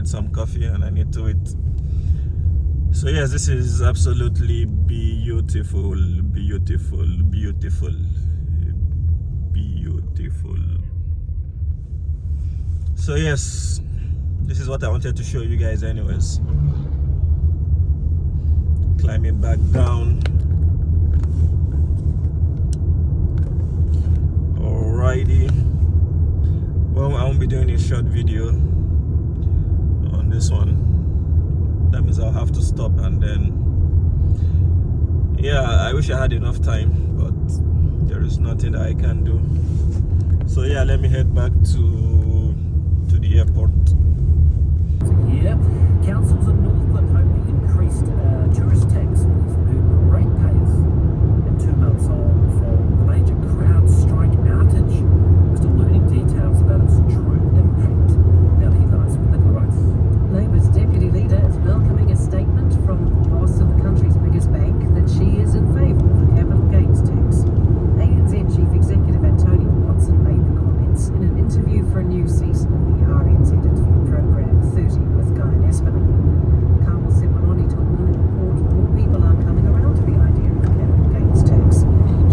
need some coffee and I need to eat. So yes, this is absolutely beautiful, beautiful, beautiful, beautiful. So yes, this is what I wanted to show you guys anyways. Climbing back down. Alrighty. Well, I won't be doing a short video on this one. That means I'll have to stop and then, yeah, I wish I had enough time, but there is nothing that I can do. So yeah, let me head back to the airport. Yeah, councils in Northland hope the increased tourist tax will hurt ratepayers. And 2 months on from the major crowd strike outage, we're still learning details about its true impact. Now the headlines with Nicola Rice. Labour's deputy leader is welcoming a statement from the boss of the country's biggest bank that she is in favour of the capital gains tax. ANZ Chief Executive Antonio Watson made the comments in an interview for a new season of the RNZ interview programme 30 with Guy and Espinel. Carmel Sepanoni told Morning Report more people are coming around to the idea of the capital gains tax.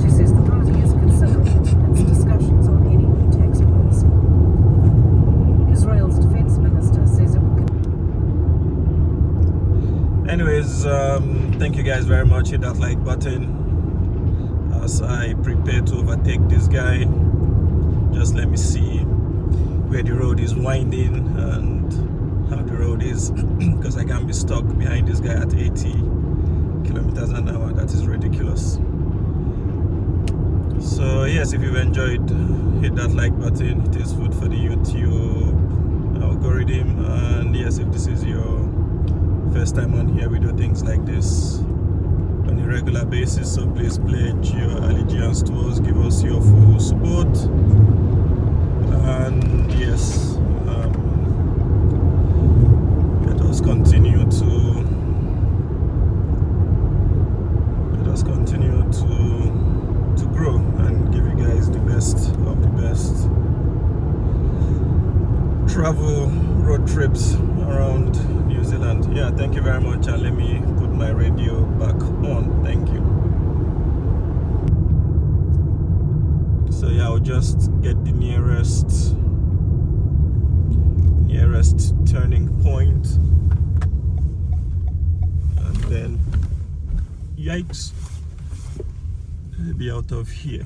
She says the party is considering its discussions on any new tax policy. Israel's defence minister says it will. Anyways, thank you guys very much. Hit that like button as I prepare to overtake this guy. Just let me see where the road is winding and how the road is, because I can't be stuck behind this guy at 80 kilometers an hour. That is ridiculous. So yes, if you've enjoyed, hit that like button. It is food for the YouTube algorithm. And yes, if this is your first time on here, we do things like this on a regular basis, so please pledge your allegiance to us, give us your full support, and yes, let us continue to grow and give you guys the best of the best travel road trips around New Zealand. Yeah, thank you very much, and let me put my radio back on. Thank you. So yeah, I'll just get the nearest turning point, and then yikes, I'll be out of here.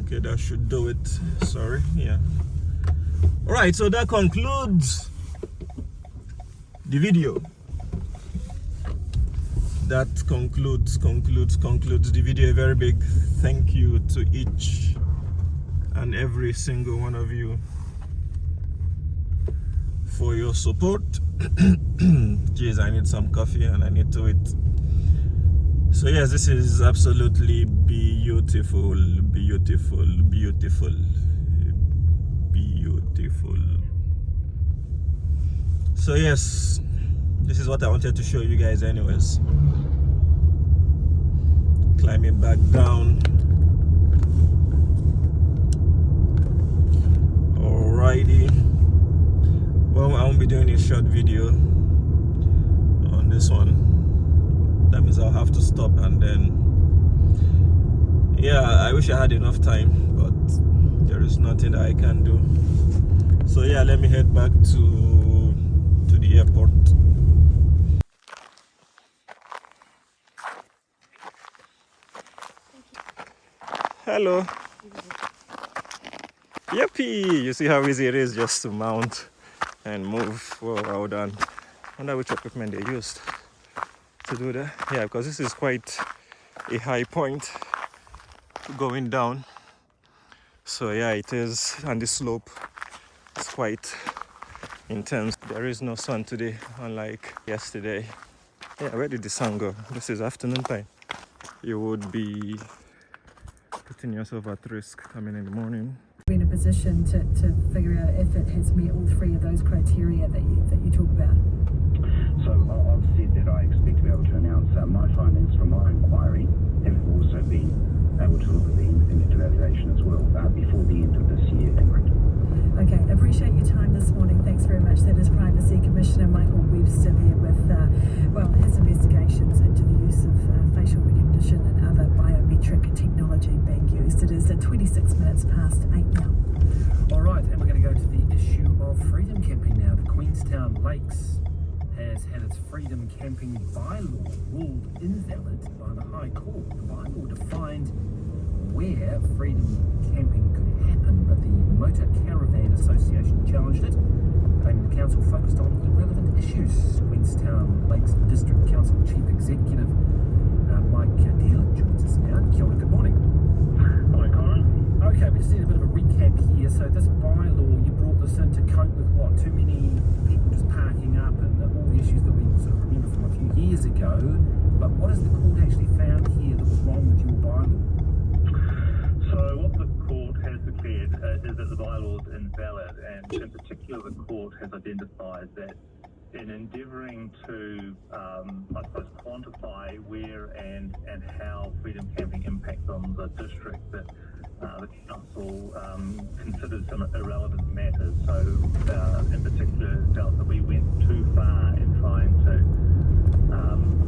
Okay, that should do it. Sorry, yeah. All right, so that concludes the video. That concludes the video. A very big thank you to each and every single one of you for your support. Jeez, I need some coffee and I need to eat. So yes, this is absolutely beautiful, beautiful, beautiful, beautiful. So yes, this is what I wanted to show you guys anyways. Climbing back down. Alrighty. Well, I won't be doing a short video on this one. That means I'll have to stop and then, yeah, I wish I had enough time, but there is nothing that I can do. So yeah, let me head back to the airport. Hello. Yippee! You see how easy it is just to mount and move. Whoa, well done. I wonder which equipment they used to do that. Yeah, because this is quite a high point going down. So yeah, it is, and the slope is quite intense. There is no sun today, unlike yesterday. Yeah, where did the sun go? This is afternoon time. You would be putting yourself at risk coming in the morning. We're in a position to figure out if it has met all three of those criteria that you talk about. So I've said that I expect to be able to announce my findings from my inquiry have also been Thanks very much. That is Privacy Commissioner Michael Webster there with, his investigations into the use of facial recognition and other biometric technology being used. It is at 26 minutes past 8 now. All right, and we're going to go to the issue of freedom camping now. The Queenstown Lakes has had its freedom camping bylaw ruled invalid by the High Court. The bylaw defined where freedom camping could happen, but the Motor Caravan Association challenged it, claiming the council focused on irrelevant issues. Queenstown Lakes District Council Chief Executive Mike Deal joins us now. Kia ora, good morning. Morning, Corin. Okay, we just need a bit of a recap here. So this bylaw, you brought this in to cope with what? Too many people just parking up and all the issues that we sort of remember from a few years ago. But what has the court actually found here that was wrong with your bylaw? So what the court has declared is that the bylaw is invalid, and in particular the court has identified that in endeavouring to, quantify where and how freedom camping impacts on the district, that the council considered some irrelevant matters. So in particular felt that we went too far in trying to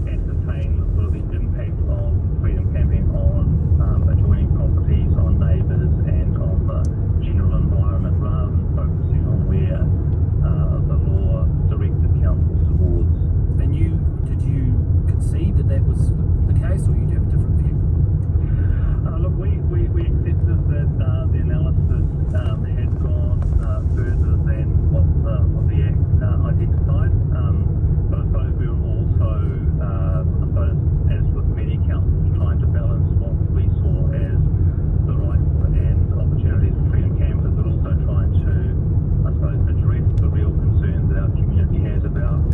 ascertain sort of the impact of freedom camping on adjoining properties, on neighbours and on the general environment, rather than focusing on where the law directed councils towards. And did you concede that was the case, or you do have a different view? Look, we accepted that the analysis had gone further than what the Act identified, but I suppose we were also, as with many councils, trying to balance what we saw as the rights and opportunities of freedom campers, but also trying to, address the real concerns that our community has about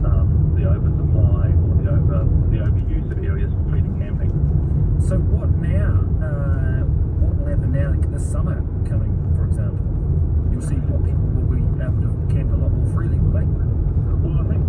the oversupply or the overuse of areas for freedom camping. So what now? What will happen now this summer coming, for example? You'll see what people will be able to camp a lot more freely, will they? Well, I think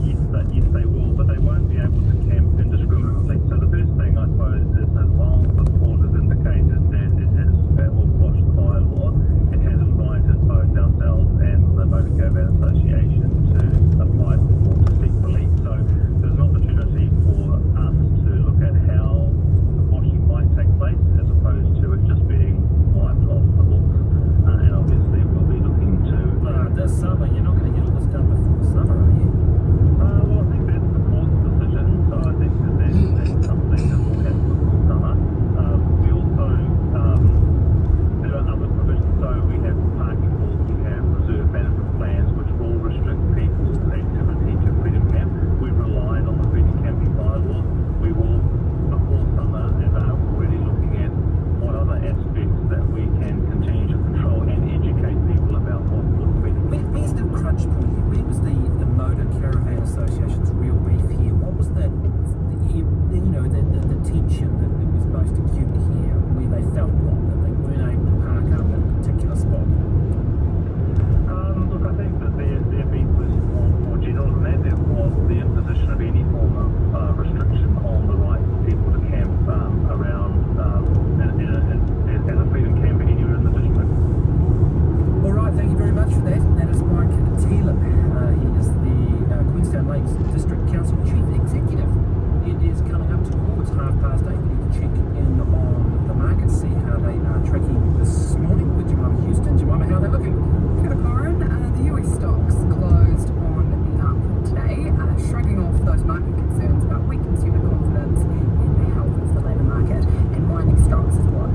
yes, they will, but they won't be able to camp indiscriminately. So the first thing, I suppose, is that while the court has indicated that it will quash the bylaw, it has invited both ourselves and the Motor Caravan Association to apply to the court to seek relief. So there's an opportunity for us to look at how the quashing might take place, as opposed to it just being wiped off the books. And obviously we'll be looking to... This summer, you're not going to get all this done before summer, are you? Well, I think that's the court's decision, so I think that's something that will happen before summer. We also, there are other provisions, so we have parking laws, we have reserve management plans, which all restrict people's activity to freedom camp. We've relied on the freedom camping bylaw. We will, before summer, and are already looking at what other aspects that we can continue to control and educate people about what freedom camping. Where's the crunch point here? Where was the Motor Caravan Association's real beef here? What was the tension that was most acute here, where they felt that they weren't able to park up at a particular spot? Look, I think that their beef was more general than that. It was the imposition of any form of restriction on the right for people to camp around as a freedom camper anywhere in the district. All right, thank you very much for that. That is Mike Deal. He is the Queenstown Lakes District Council Chief Executive. It is coming up towards 8:30. We need to check in on the market, see how they are tracking this morning with Jemima Houston. Jemima, how are they looking? Kia ora, Corin. The US stocks closed on the up today, shrugging off those market concerns about weak consumer confidence and the health of the labour market. And mining stocks is what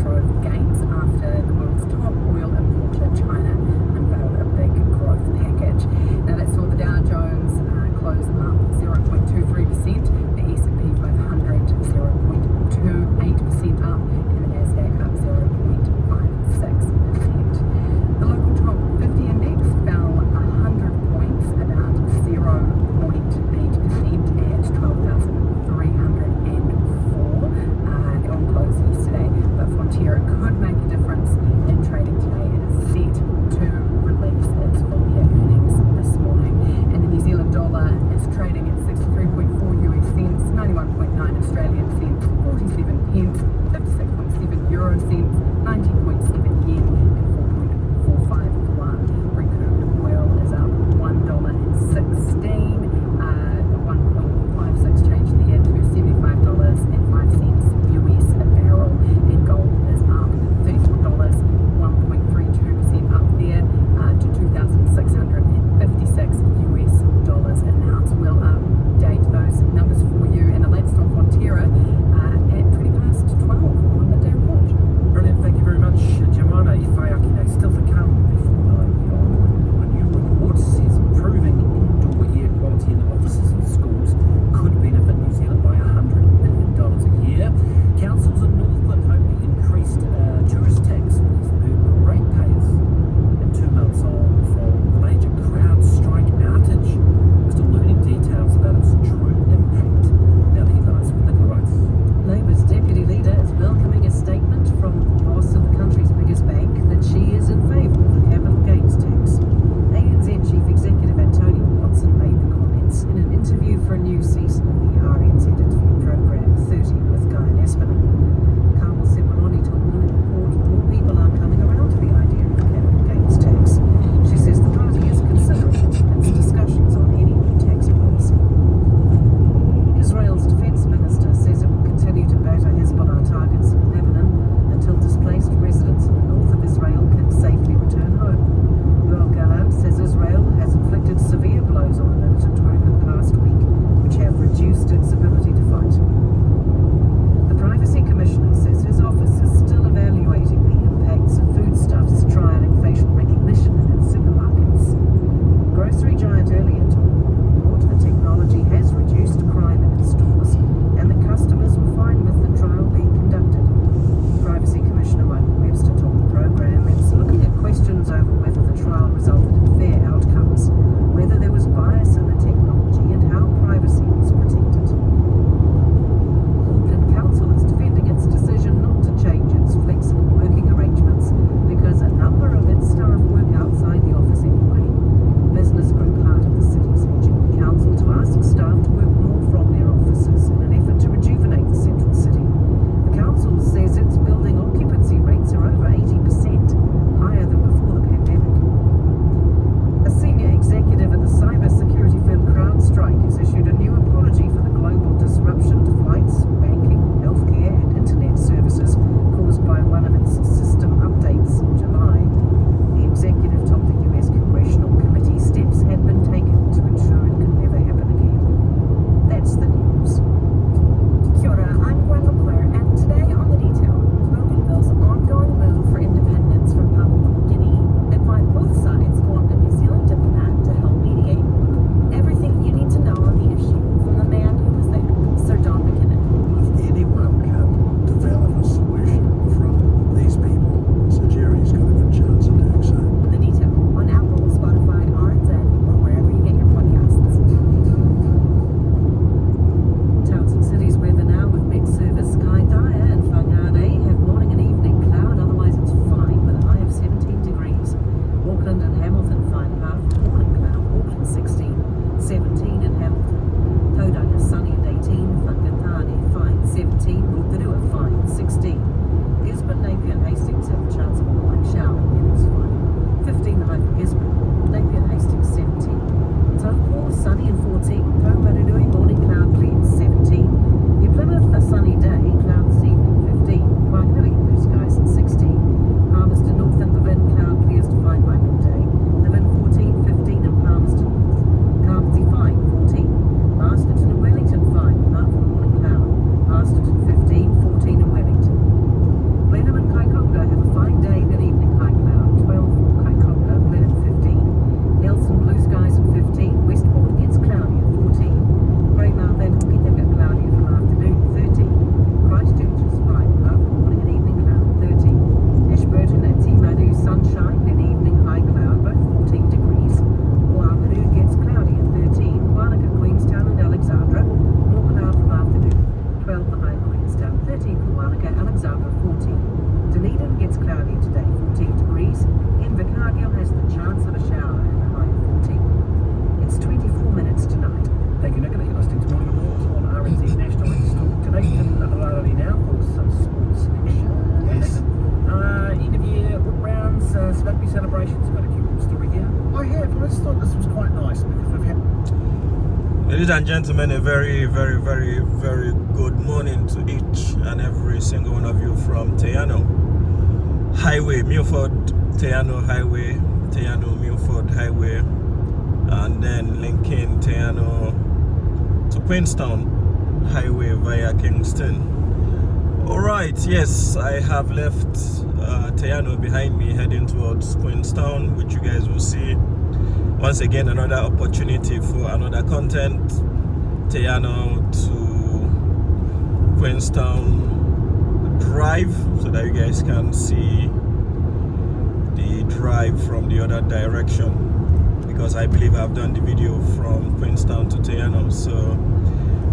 drove gains after the world's top oil importer, China, unveiled a big growth package. Now that saw the Dow Jones close up 0.23%, the S&P 500 0.28% up, and the Nasdaq up 0.56%. The local top 50 index fell 100 points, about 0.8% at 12,304 on close yesterday. But Frontier could make a difference in trading today and is set to release its full year earnings this morning. And the New Zealand dollar is trading at 63.4 US cents, 91.9 Australian cents, 47 pence, 56.7 euro cents, 19.7 yen, and 4.45 yuan. Brent crude oil and gentlemen, a very, very, very, very good morning to each and every single one of you from Te Anau Highway, Milford Te Anau Highway, Te Anau Milford Highway, and then linking Te Anau to Queenstown Highway via Kingston. Alright, yes, I have left Te Anau behind me, heading towards Queenstown, which you guys will see. Once again, another opportunity for another content. Te Anau to Queenstown drive, so that you guys can see the drive from the other direction, because I believe I've done the video from Queenstown to Te Anau, so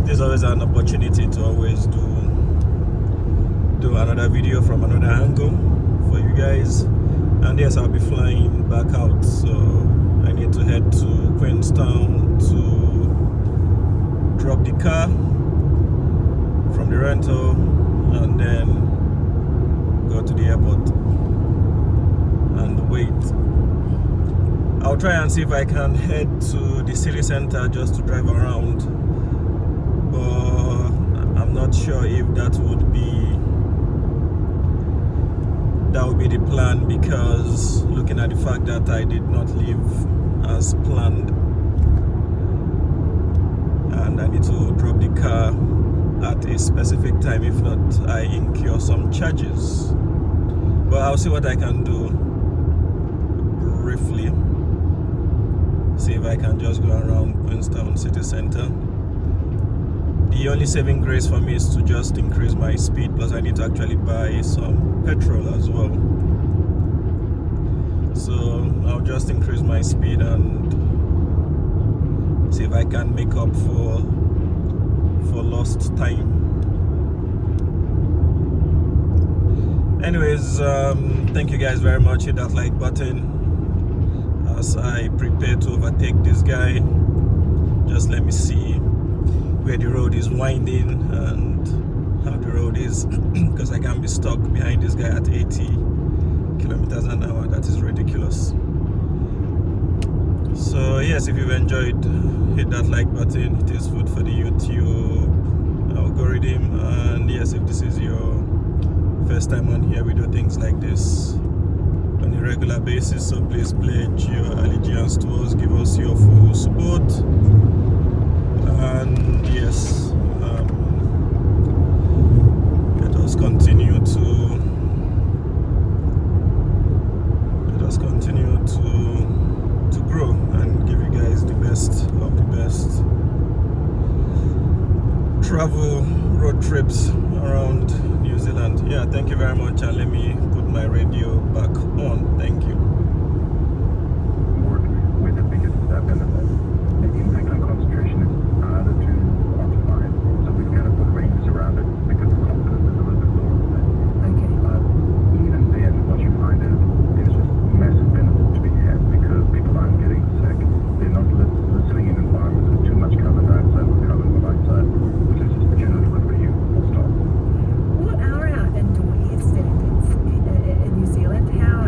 there's always an opportunity to always do another video from another angle for you guys. And yes, I'll be flying back out, so I need to head to Queenstown to drop the car from the rental and then go to the airport and wait. I'll try and see if I can head to the city center just to drive around, but I'm not sure if that would be the plan, because looking at the fact that I did not leave as planned and I need to drop the car at a specific time, if not I incur some charges. But I'll see what I can do briefly, see if I can just go around Queenstown city center. The only saving grace for me is to just increase my speed, plus I need to actually buy some petrol as well. So I'll just increase my speed and see if I can make up for lost time. Anyways, thank you guys very much. Hit that like button as I prepare to overtake this guy. Just let me see where the road is winding and how the road is, because I can't be stuck behind this guy at 80 kilometers an hour. That is ridiculous. So yes, if you've enjoyed, hit that like button. It is food for the YouTube algorithm. And yes, if this is your first time on here, we do things like this on a regular basis, so please pledge your allegiance to us, give us your full support. And yes, let us continue to grow and give you guys the best of the best travel road trips around New Zealand. Yeah, thank you very much, and let me put my radio back on. Thank you. Work with the biggest benefit. The impact on concentration is harder to quantify, so we've got to put ranges around it because the confidence is a little bit lower. Okay. But even then, what you find is there's just massive benefit to be had because people aren't getting sick. They're not listening in environments with too much carbon dioxide or carbon monoxide, which is just generally good for you. Full stop. What are our indoor air standards in New Zealand? How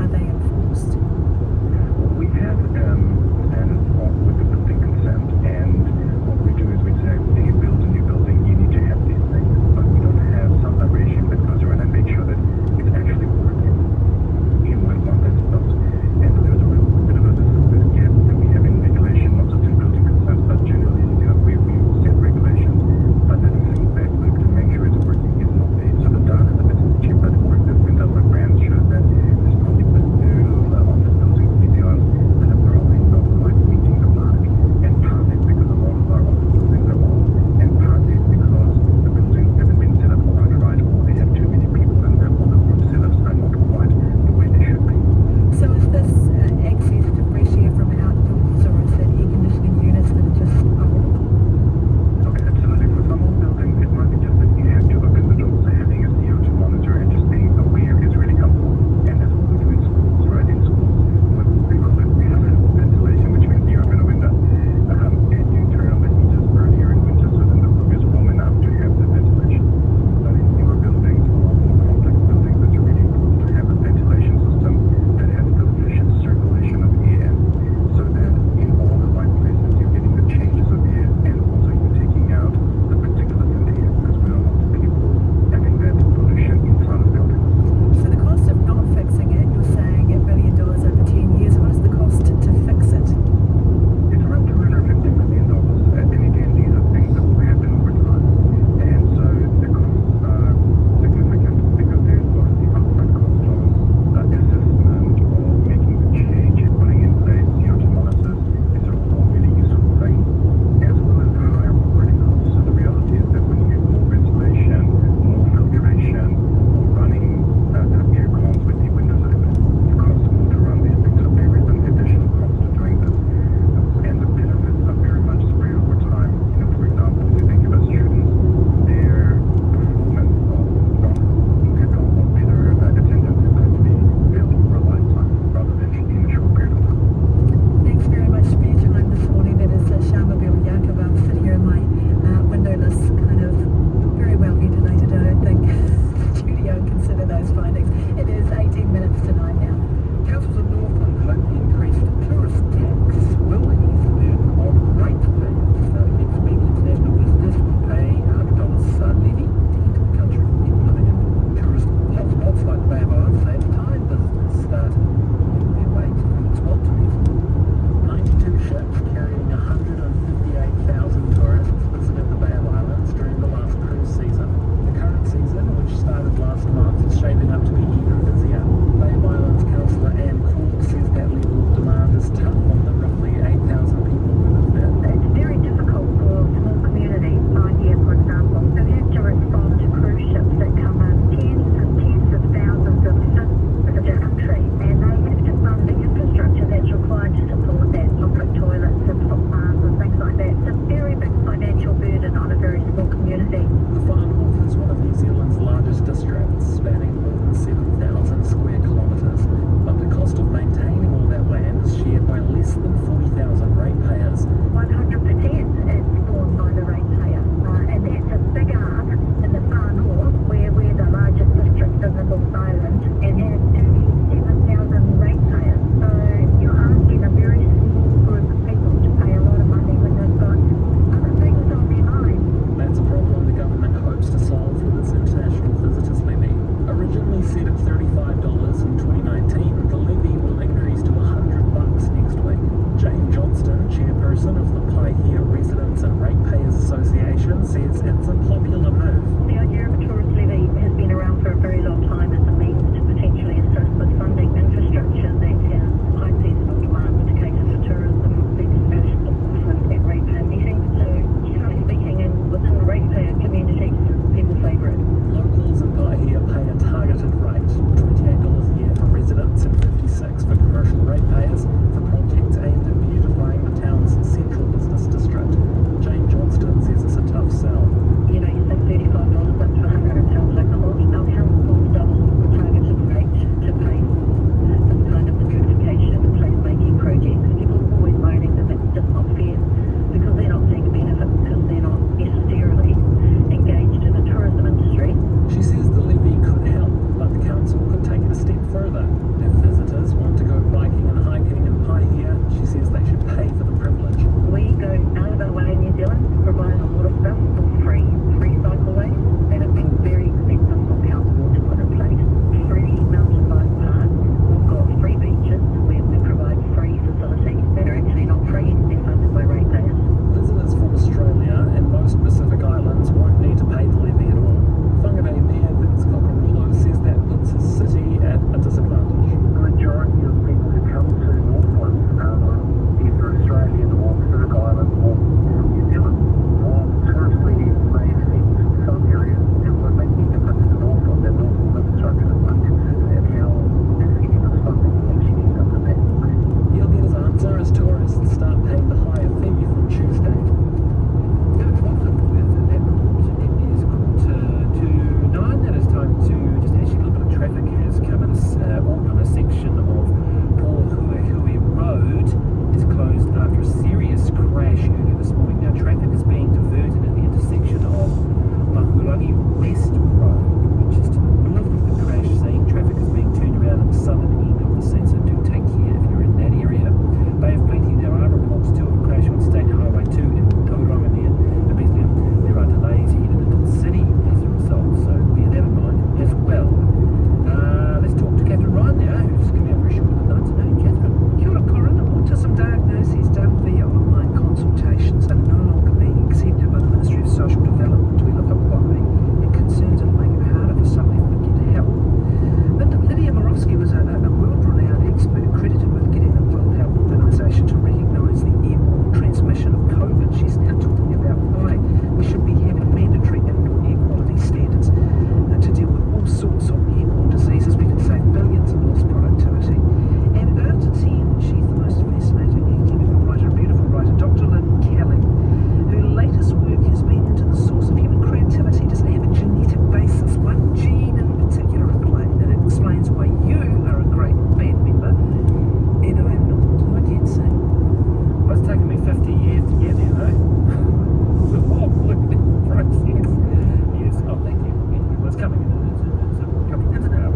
coming. It's an hour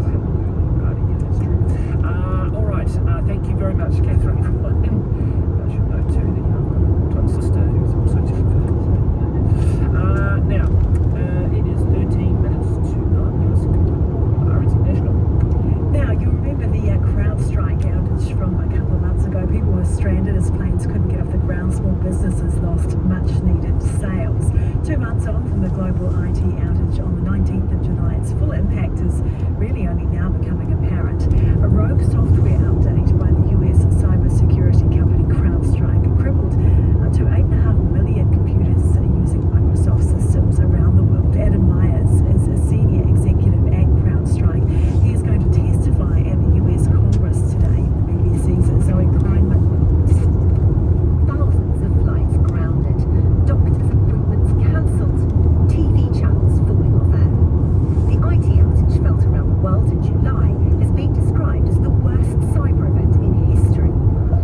party, yeah, that's true. All right, thank you very much, Catherine. I should note too that I've got a twin sister who's also tuned for now, it is 13 minutes to 9. You're listening to RNZ National. Now, you remember the CrowdStrike outage from a couple of months ago. People were stranded as planes couldn't get off the ground. Small businesses lost much-needed sales. 2 months on from the global IT outage on the 19th of July, its full impact is really only now becoming apparent. A rogue software update by the US cybersecurity company CrowdStrike crippled up to 8.5 million computers using Microsoft systems around the world. Adam Myers is a senior executive at CrowdStrike. He is going to testify at the US Congress today. BBC's Zoe Kleinman. Thousands of flights grounded, doctors' appointments cancelled, TV channels falling off air. The IT outage felt around the world in July is being described as the worst cyber event in history.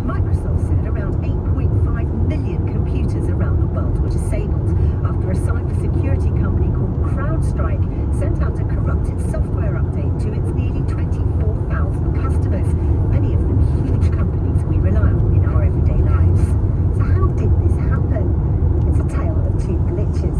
Microsoft said around 8.5 million computers around the world were disabled after a cybersecurity company called CrowdStrike sent out a corrupted software update to its nearly 24,000 customers, many of them huge companies we rely on in our everyday lives. So how did this happen? It's a tale of two glitches.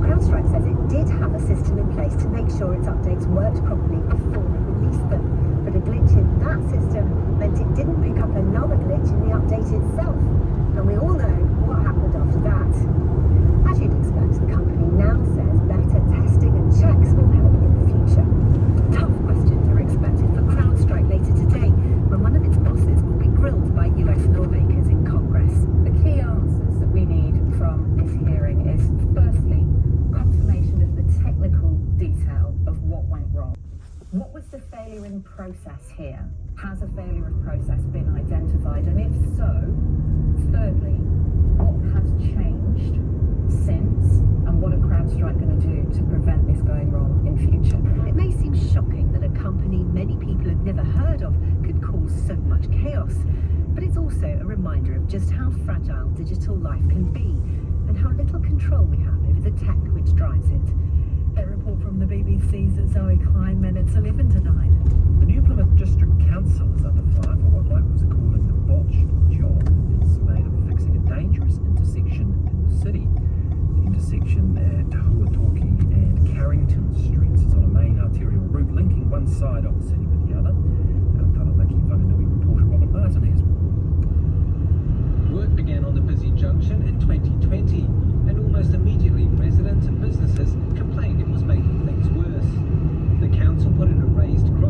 CrowdStrike says it did have a system in place to make sure its updates worked properly before it released them. But a glitch in that system meant it didn't pick up another glitch in the update itself. And we all know what happened after that. As you'd expect, the company now says better testing and checks will help in the future. Tough questions are expected for CrowdStrike later today, when one of its bosses will be grilled by US lawmakers in Congress. The key answers that we need from this hearing is, firstly, confirmation of the technical detail of what went wrong. What was the failure in process here? Has a failure of process been identified? And if so, thirdly, what has changed since, and what are CrowdStrike going to do to prevent this going wrong in future? It may seem shocking that a company many people have never heard of could cause so much chaos, but it's also a reminder of just how fragile digital life can be and how little control we have over the tech which drives it. A report from the BBC's Zoe Kleinman. It's 11 to 9. The New Plymouth District Council is under fire for what locals are calling the botched job. It's made of fixing a dangerous intersection in the city. The intersection at Huatoki and Carrington Streets is on a main arterial route linking one side of the city with the other. Our Taranaki Whanganui reporter Robin Martin has more. Work began on the busy junction in 2020, and almost immediately residents and businesses complained it was making things worse. The council put in a raised crossing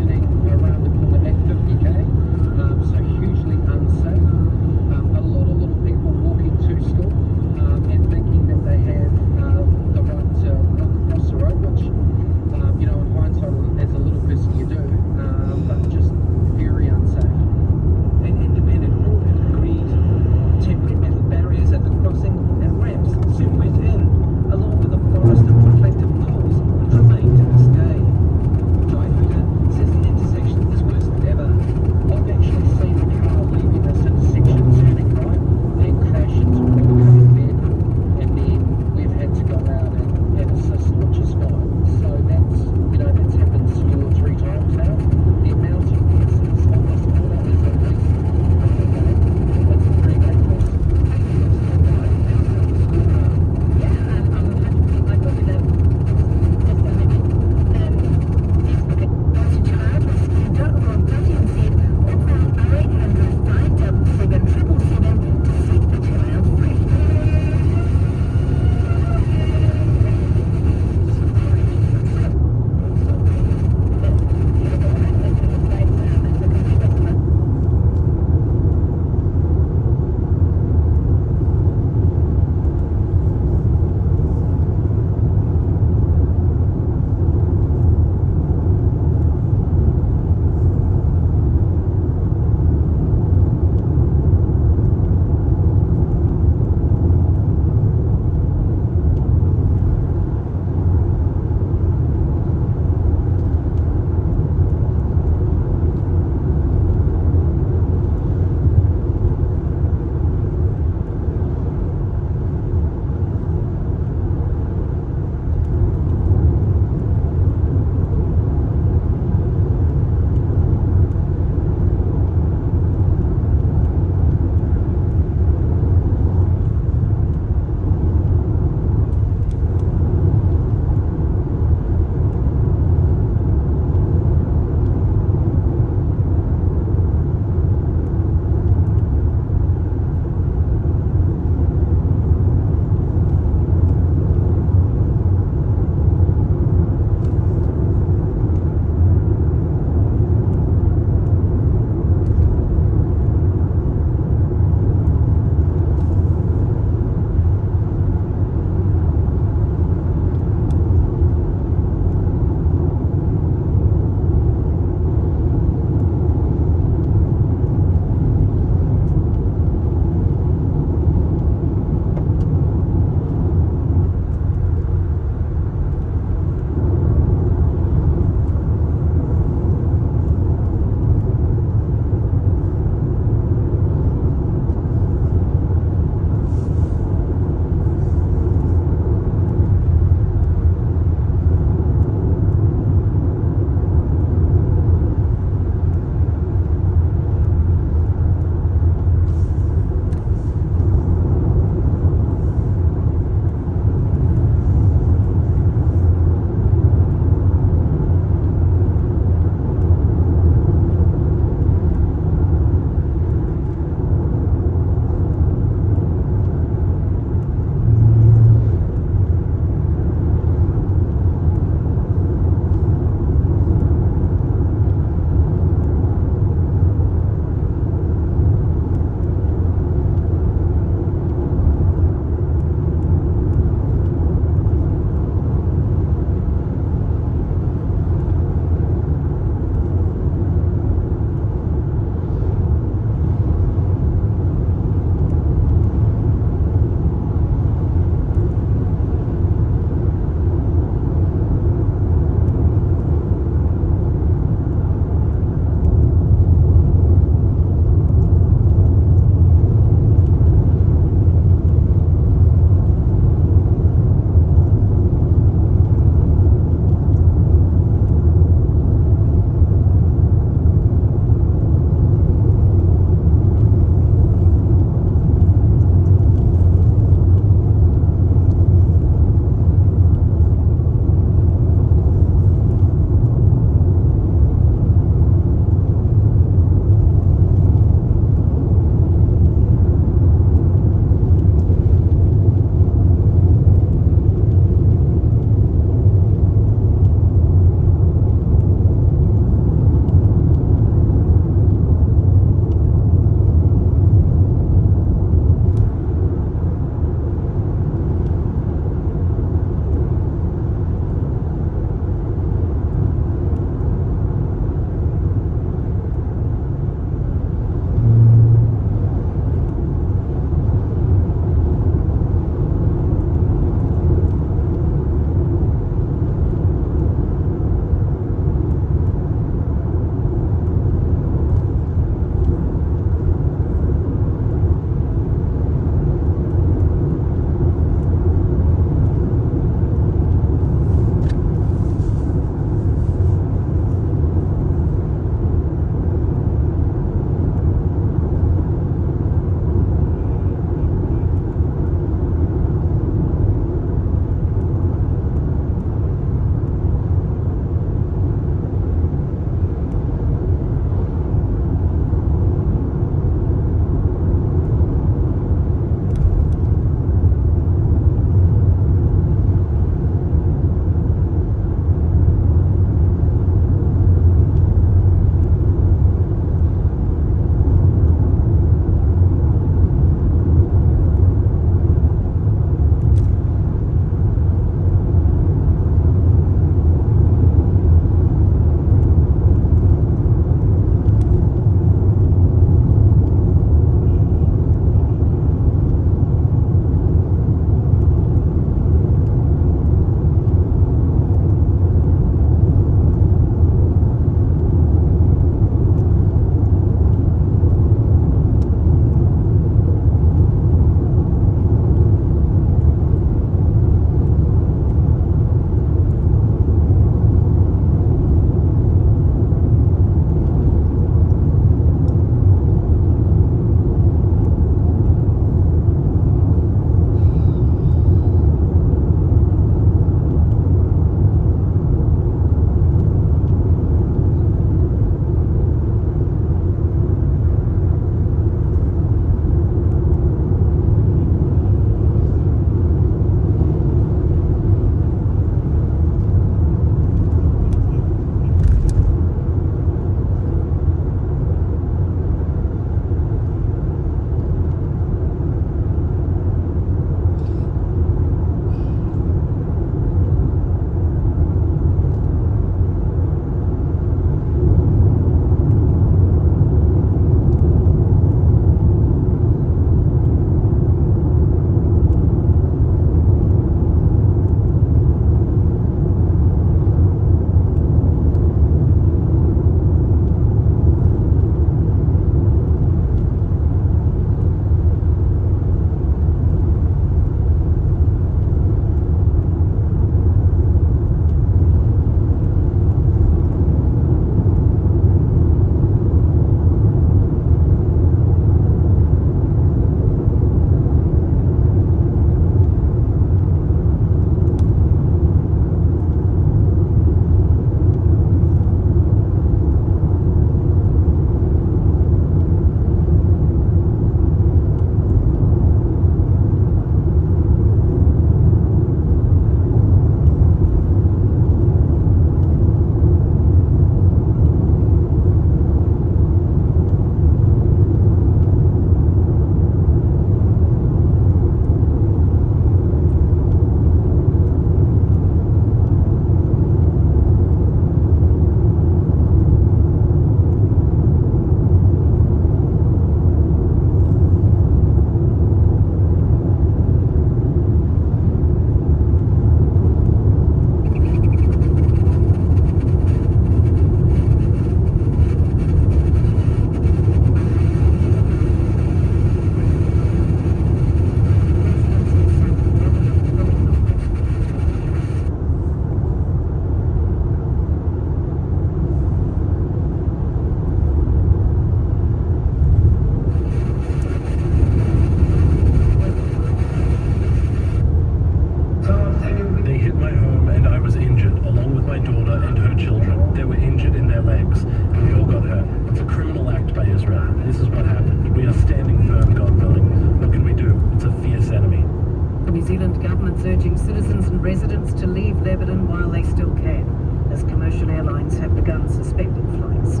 urging citizens and residents to leave Lebanon while they still can, as commercial airlines have begun suspending flights.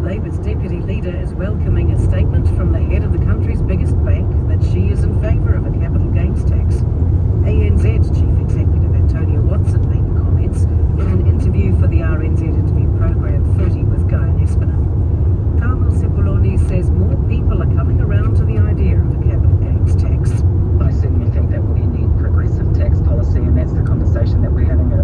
Labour's deputy leader is welcoming a statement from the head of the country's biggest bank that she is in favour of a capital gains tax. ANZ Chief Executive Antonia Watson made the comments in an interview for the RNZ interview programme 30 with Guy and Espinel. Carmel Sepuloni says more people are coming around to the idea of a capital gains tax. I certainly think that we need progressive tax policy, and that's the conversation that we're having at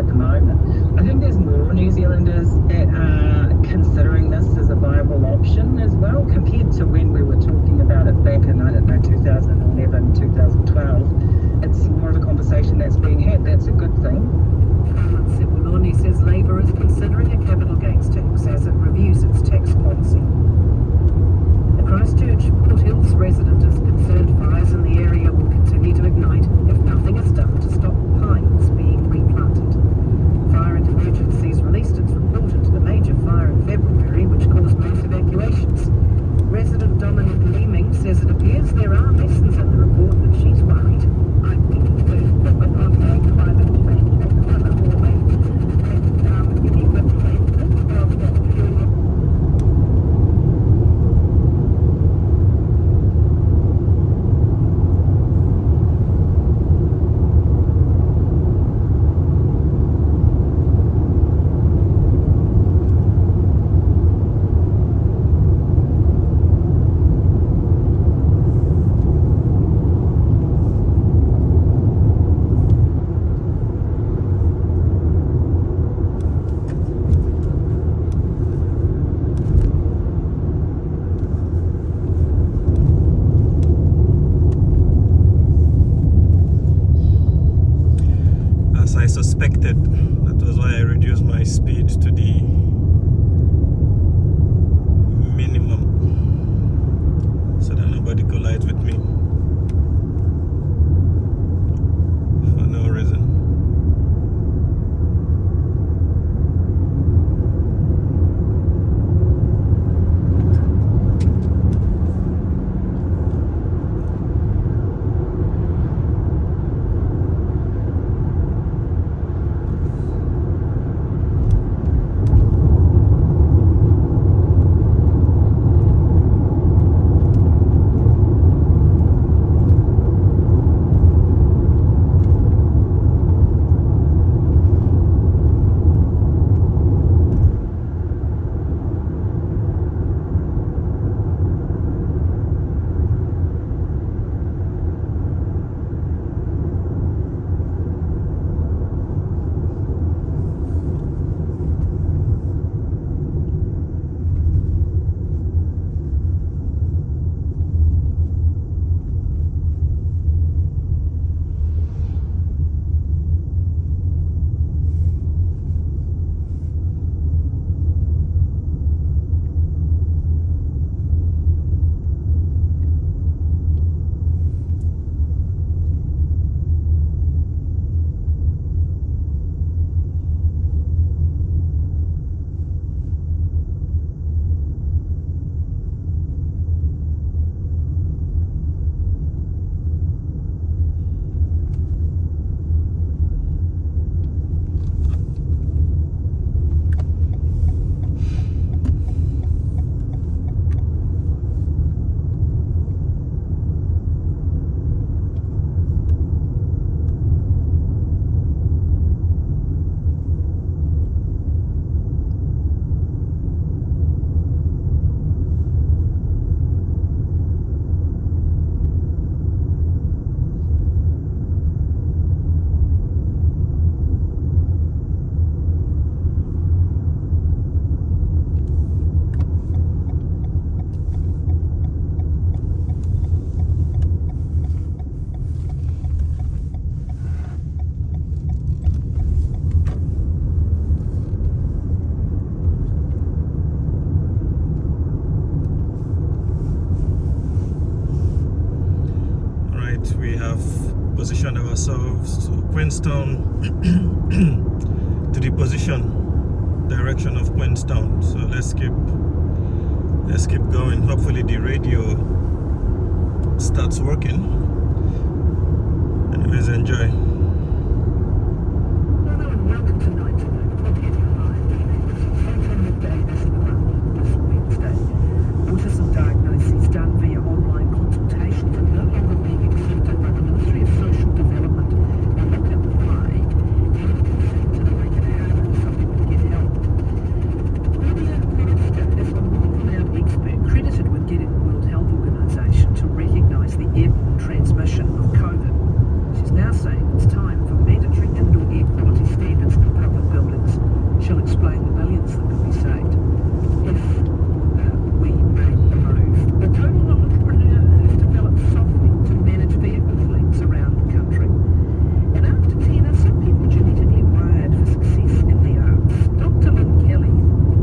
the moment. I think there's more New Zealanders that are considering this as a viable option as well, compared to when we were talking about it back in, 2011, 2012. It's more of a conversation that's being had. That's a good thing. Carmen Sepuloni says Labour is considering a capital gains tax as it reviews its tax policy. A Christchurch Port Hills resident is concerned fires in the area will continue to ignite if nothing is done to stop pines being replanted. Fire and Emergencies released its report into the major fire in February, which caused mass evacuations. Resident Dominic Leeming says it appears there are lessons in the report, but she's worried. I think it's good that we're on a climate change and climate warming, and you need replacement of what fuel. As I suspected, that was why I reduced my speed to the minimum so that nobody collides with me for no reason. Position ourselves to Queenstown to the direction of Queenstown. So let's keep going. Hopefully the radio starts working Anyways, enjoy. Hello and welcome to Night Tonight. Hope you arrived. Entertainment Day National Park this Wednesday. Autism diagnoses done via online consultation are no longer being accepted by the Ministry of Social Development. Now look at why to make it harder for people to get help. Earlier, Minister is a world-renowned expert credited with getting the World Health Organization to recognise the airborne transmission of COVID. She's now saying it's time for mandatory indoor air quality standards in public buildings. She'll explain the millions that could be saved if we make the move. The total entrepreneur has developed software to manage vehicle fleets around the country. And after 10 are some people genetically wired for success in the arts. Dr. Lynn Kelly,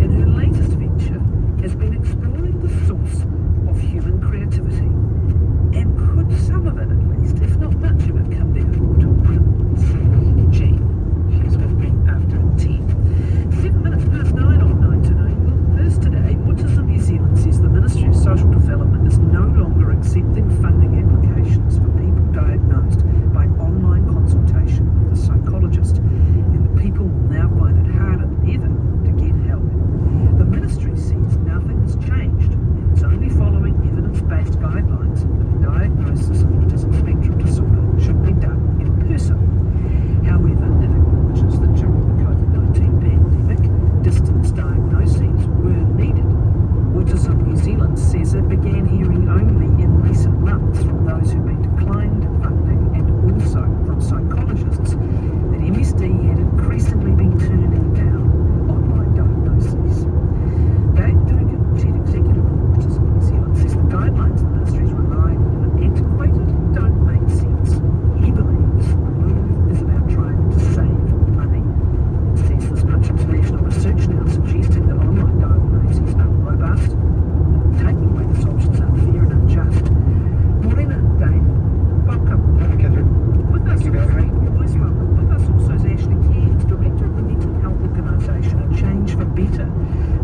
in her latest venture, has been exploring the source of human creativity. And could some of it, at least, if not much of it, come down to one single gene? She's with me after 10. 7 minutes past 9 on Night Tonight. Well, first today, Autism New Zealand says the Ministry of Social Development is no longer accepting funding applications for people diagnosed by online consultation with a psychologist, and the people will now find it harder than ever to get help. The Ministry says nothing has changed, and it's only following evidence-based guidelines that the diagnosis of autism spectrum disorder should be done in person. However, it acknowledges that during the COVID-19 pandemic, distance diagnoses were needed. Autism New Zealand says it began hearing only in recent months from those who've been declined funding and also from psychologists that MSD had increasingly been turning down online diagnoses. Dave Durgan, Chief Executive of Autism New Zealand, says the guidelines the ministry is relying on are antiquated and don't make sense. He believes the move is about trying to save money. It says there's much international research now suggesting that online diagnoses are robust, and taking away these options are unfair and unjust. Morena, Dave, welcome. Hi, Catherine. With us, Thank you for having me. you're most welcome. With us also is Ashley Cairns, Director of the Mental Health Organisation, A Change for Better,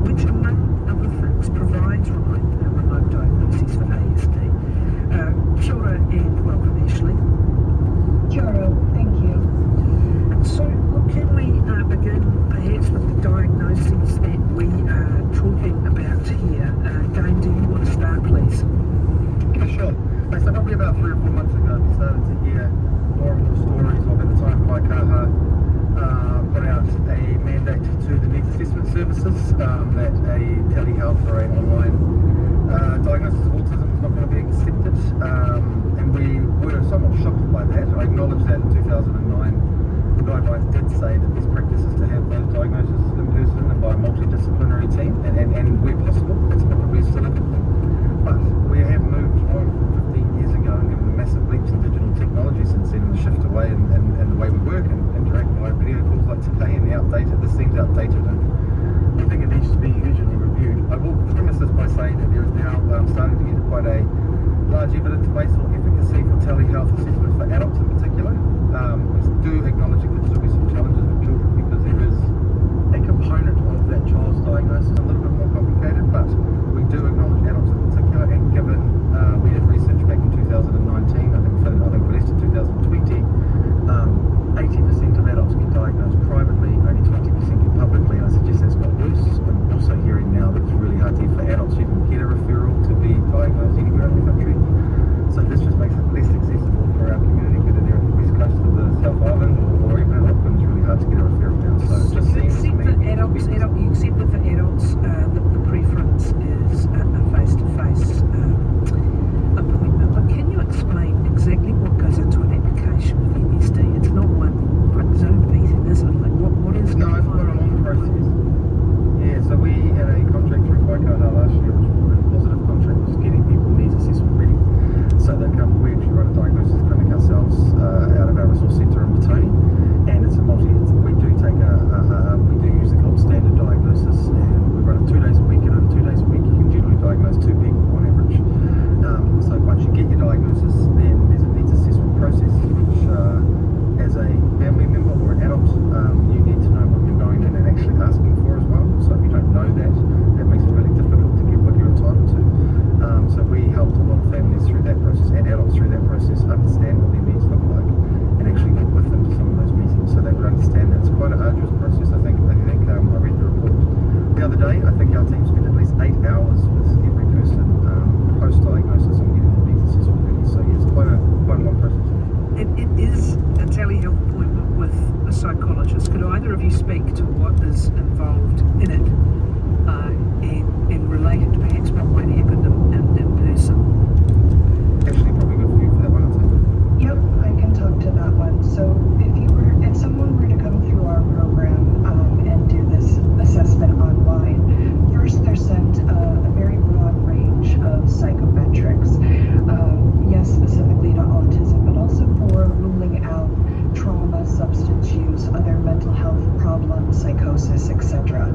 which, among other things, provides remote diagnoses for ASD. Kia ora and welcome, Ashley. Kia ora, thank you. So, look, can we begin perhaps with the diagnoses that we are talking about here? Dane, do you want to start, please? Yeah, sure. So probably about 3 or 4 months ago, we started to hear more and more stories of, at the time, Waikaha put out a mandate to the needs assessment services that a telehealth or an online diagnosis of autism is not going to be accepted. And we were somewhat shocked by that. I acknowledge that in 2009, the guidelines did say that best practice is to have those diagnoses in person and by a multidisciplinary team, and where possible, that's not what we're still implementing. But we have moved on 15 years ago and given massive leaps in digital technology since then, and the shift away in the way we work and interact via video calls like today, and this seems outdated, and I think it needs to be urgently reviewed. I will premise this by saying that there is now starting to get quite a large evidence base or efficacy for telehealth assessment for adults in particular. We do acknowledge that there will be some challenges with children because there is a component of that child's diagnosis a little bit more complicated. day. I think our team spent at least 8 hours with every person post-diagnosis on getting the next assessment ready. So yes, quite a long process. It is a telehealth appointment with a psychologist. Could either of you speak to what is involved in it and relate it to perhaps what might happen in person? Actually, probably good for you for that one, I'd say. Yep, I can talk to that one. So if someone were to come through our program and do this assessment online, first they're sent a very broad range of psychometrics. Yes, specifically to autism, but also for ruling out trauma, substance use, other mental health problems, psychosis, etc.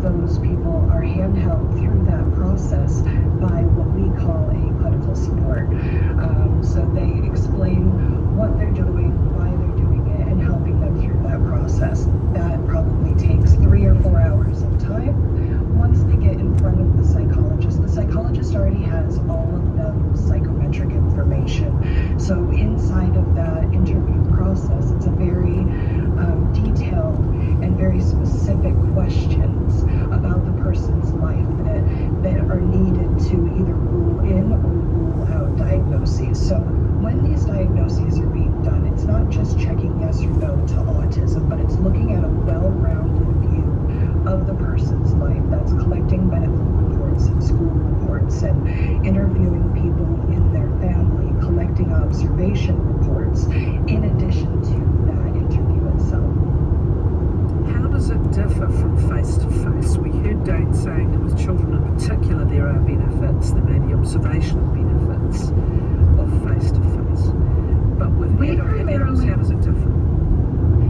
Those people are handheld through that process by what we call a clinical support. So they explain what they're doing, why they're doing it, and helping them through that process. That probably takes 3 or 4 hours of time. Once they get in front of the psychologist already has all of the psychometric information. So inside of that interview process, it's a very detailed and very specific questions about the person's life that are needed to either rule in or rule out diagnoses. So when these diagnoses are being done, it's not just checking yes or no to autism, but it's looking at a well-rounded view of the person's life. That's collecting medical reports and school reports and interviewing people in their family, collecting observation reports in addition to that interview itself. How does it differ from face-to-face? We heard Dane saying that with children in particular there are benefits, there may be observational benefits of face-to-face. But with adults, how does it differ?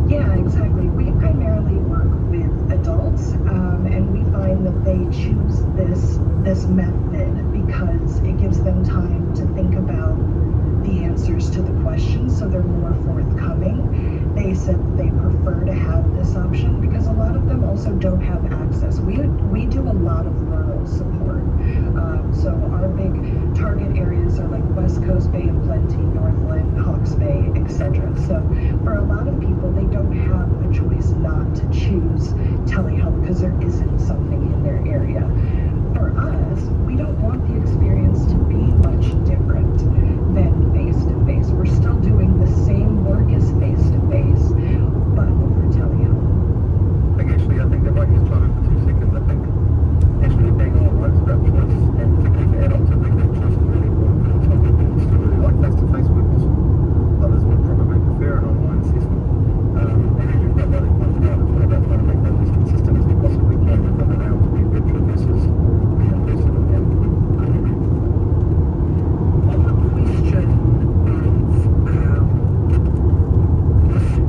Yeah, exactly. We primarily work with adults, and we find that they choose this method because it gives them time to think about the answers to the questions, so they're more forthcoming. They said that they prefer to have this option because a lot of them also don't have access. We do a lot of rural support. So our big target areas are like West Coast, Bay of Plenty, Northland, Hawke's Bay, etc. So for a lot of people, they don't have a choice not to choose telehealth because there isn't something in their area. For us, we don't want the experience to be much different than face-to-face. We're still doing the same work as face-to-face, but over telehealth. I think that might just chime in for 2 seconds. I think actually being online is about choice, and particularly for adults, I think that choice is really important. But some people still really like face-to-face work also. Others would probably prefer an online assessment. And you've got that one out as well about trying to make that as consistent as we possibly can within an hour to be virtual versus in person. On the question of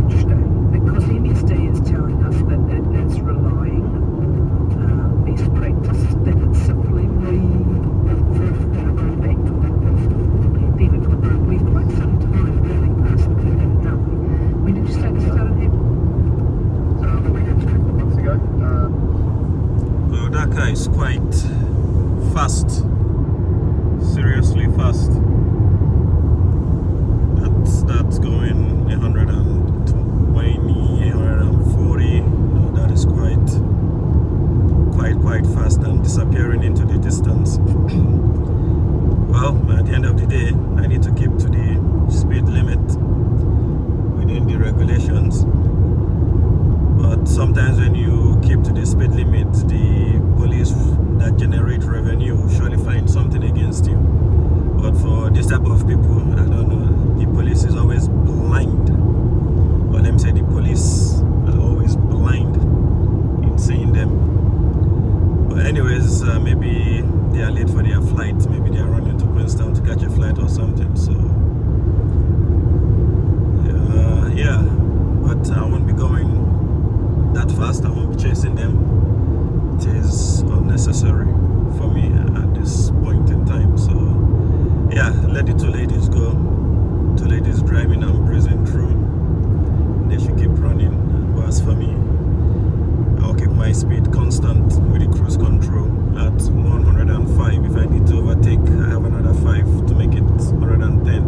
research, because MSD is telling us that it is relying on best practice, that it's simply going back to the pandemic, we're quite some time moving past the pandemic, don't we? When did you say this started happening? We did 3 or 4 months ago. Otago is quite fast, seriously fast. That's going 120, 140. That is quite fast and disappearing into the distance. Well, at the end of the day, I need to keep to the speed limit within the regulations. But sometimes when you keep to the speed limit, the police that generate revenue will surely find something against you. But for this type of people, I don't know, the police is always blind. Or let me say the police are always blind in seeing them. But anyways, maybe they are late for their flight. Maybe they are running to Queenstown to catch a flight or something. So, yeah, but I won't be going that fast. I won't be chasing them. It is unnecessary for me at this point in time. So, yeah, let the 2 ladies go. 2 ladies driving and breezing through. They should keep running. But as for me, I'll keep my speed constant with the cruise control at 105. If I need to overtake, I have another 5 to make it 110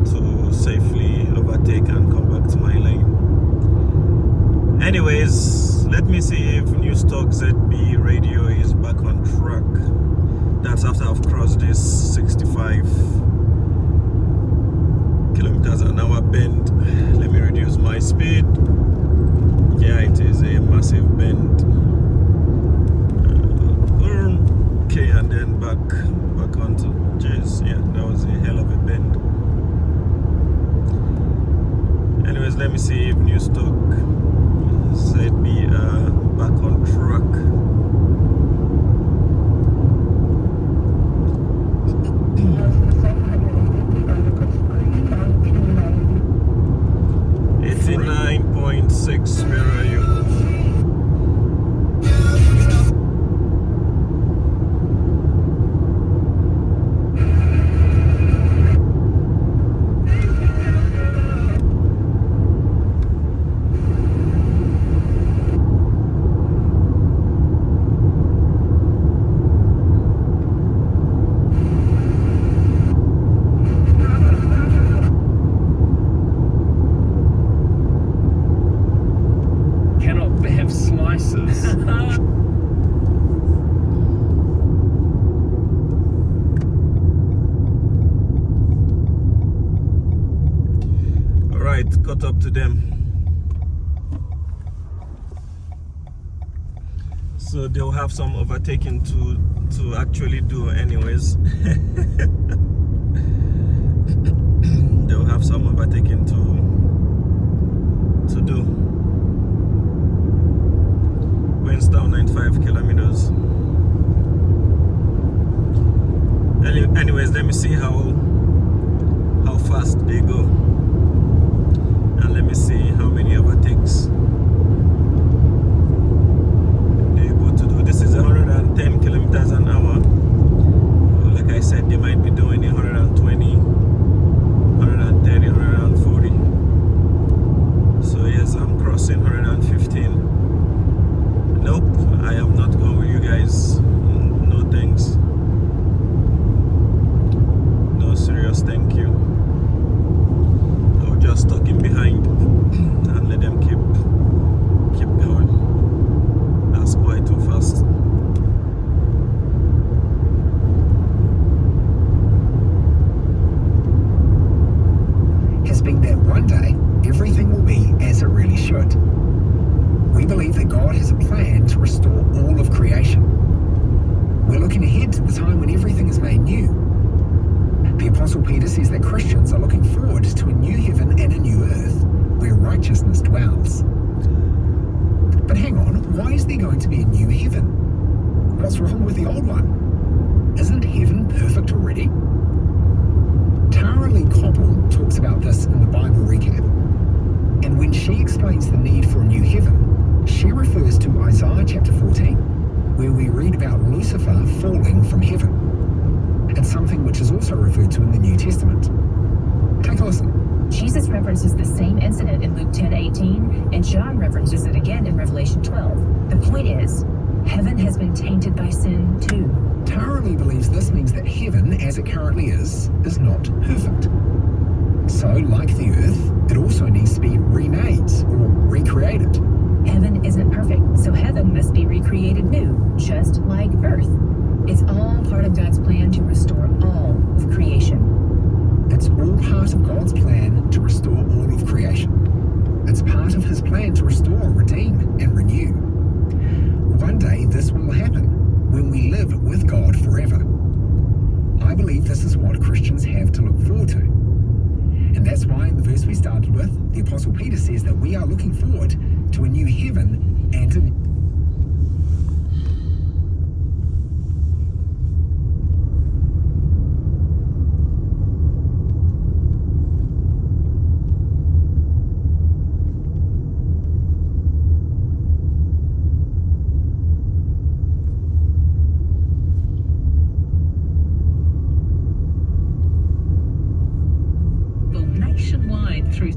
to safely overtake and come back to my lane. Anyways, let me log ZB radio is back on track. That's after I've crossed this 65 kilometers an hour bend. Let me reduce my speed. Yeah, it is a massive bend. Okay, and then back onto J's. Yeah, that was a hell of a bend. Anyways, let me see if new stock ZB back on track. .6, where are you? Caught up to them, so they'll have some overtaking to actually do anyways. They'll have some overtaking to do. Queenstown 95 kilometers. Anyways, let me see how fast they go. And let me see how many overtakes they're able to do. This is 110 kilometers an hour. Like I said, they might be doing 120, 130, 140. So yes, I'm crossing 115. Nope, I am not going with you guys. No thanks. No serious thank you. Just stuck in behind and let them keep going. That's quite too fast. Has been that one day everything will be as it really should. We believe that God has a plan to restore all of creation. We're looking ahead to the time when everything is made new. The Apostle Peter says that Christians are looking forward to a new heaven and a new earth where righteousness dwells. But hang on, why is there going to be a new heaven? What's wrong with the old one? Isn't heaven perfect already? Tara Lee Koppel talks about this in the Bible Recap. And when she explains the need for a new heaven, she refers to Isaiah chapter 14, where we read about Lucifer falling from heaven. And something which is also referred to in the New Testament. Take a listen. Jesus references the same incident in Luke 10:18, and John references it again in Revelation 12. The point is, heaven has been tainted by sin too. Tara Lee believes this means that heaven, as it currently is not perfect. So, like the earth, it also needs to be remade or recreated. Heaven isn't perfect, so heaven must be recreated new, just like earth. It's all part of God's plan to restore all of creation. It's all part of God's plan to restore all of creation. It's part of His plan to restore, redeem, and renew. One day this will happen when we live with God forever. I believe this is what Christians have to look forward to. And that's why in the verse we started with, the Apostle Peter says that we are looking forward to a new heaven and a new nationwide through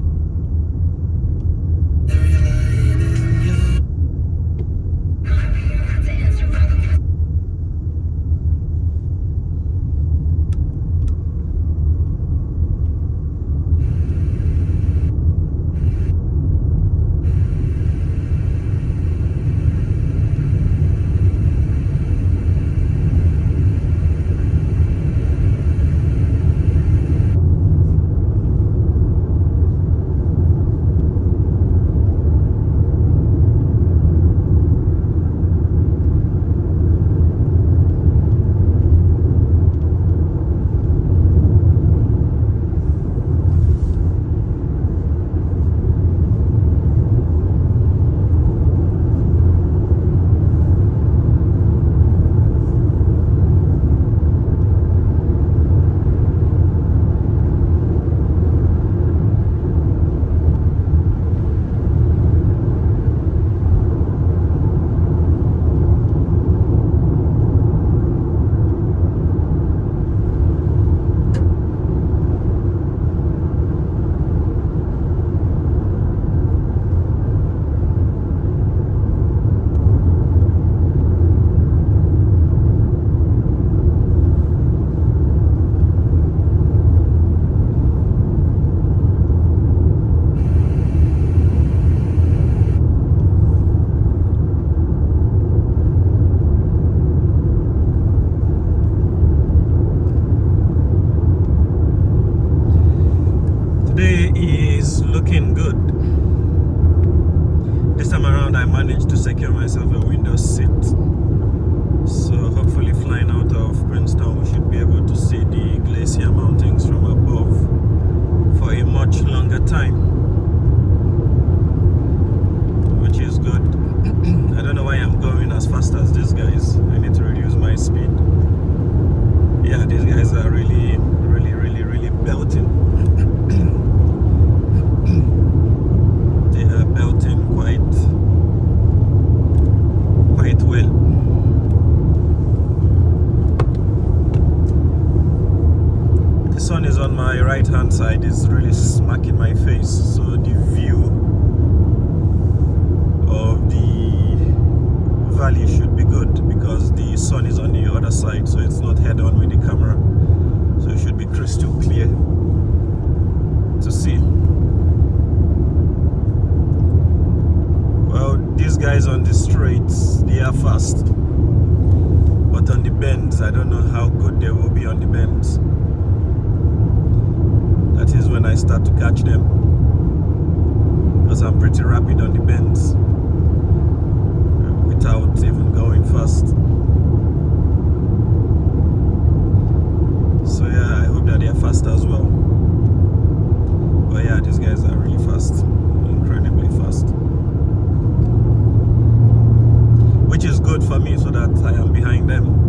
to secure myself a window seat. So hopefully flying out of Queenstown, we should be able to see the glacier mountains from above for a much longer time, which is good. I don't know why I'm going as fast as these guys. I need to reduce my speed. Yeah, these guys are really belting. They are belting quite well. The sun is on my right hand side, it's really smacking my face, so the view of the valley should be good because the sun is on the other side, so it's not head on with the camera, so it should be crystal clear to see. Well, these guys on the straights, they are fast, but on the bends, I don't know how good they will be on the bends. That is when I start to catch them, because I'm pretty rapid on the bends without even going fast. So yeah, I hope that they are fast as well. But yeah, these guys are really fast, incredibly fast, which is good for me so that I am behind them.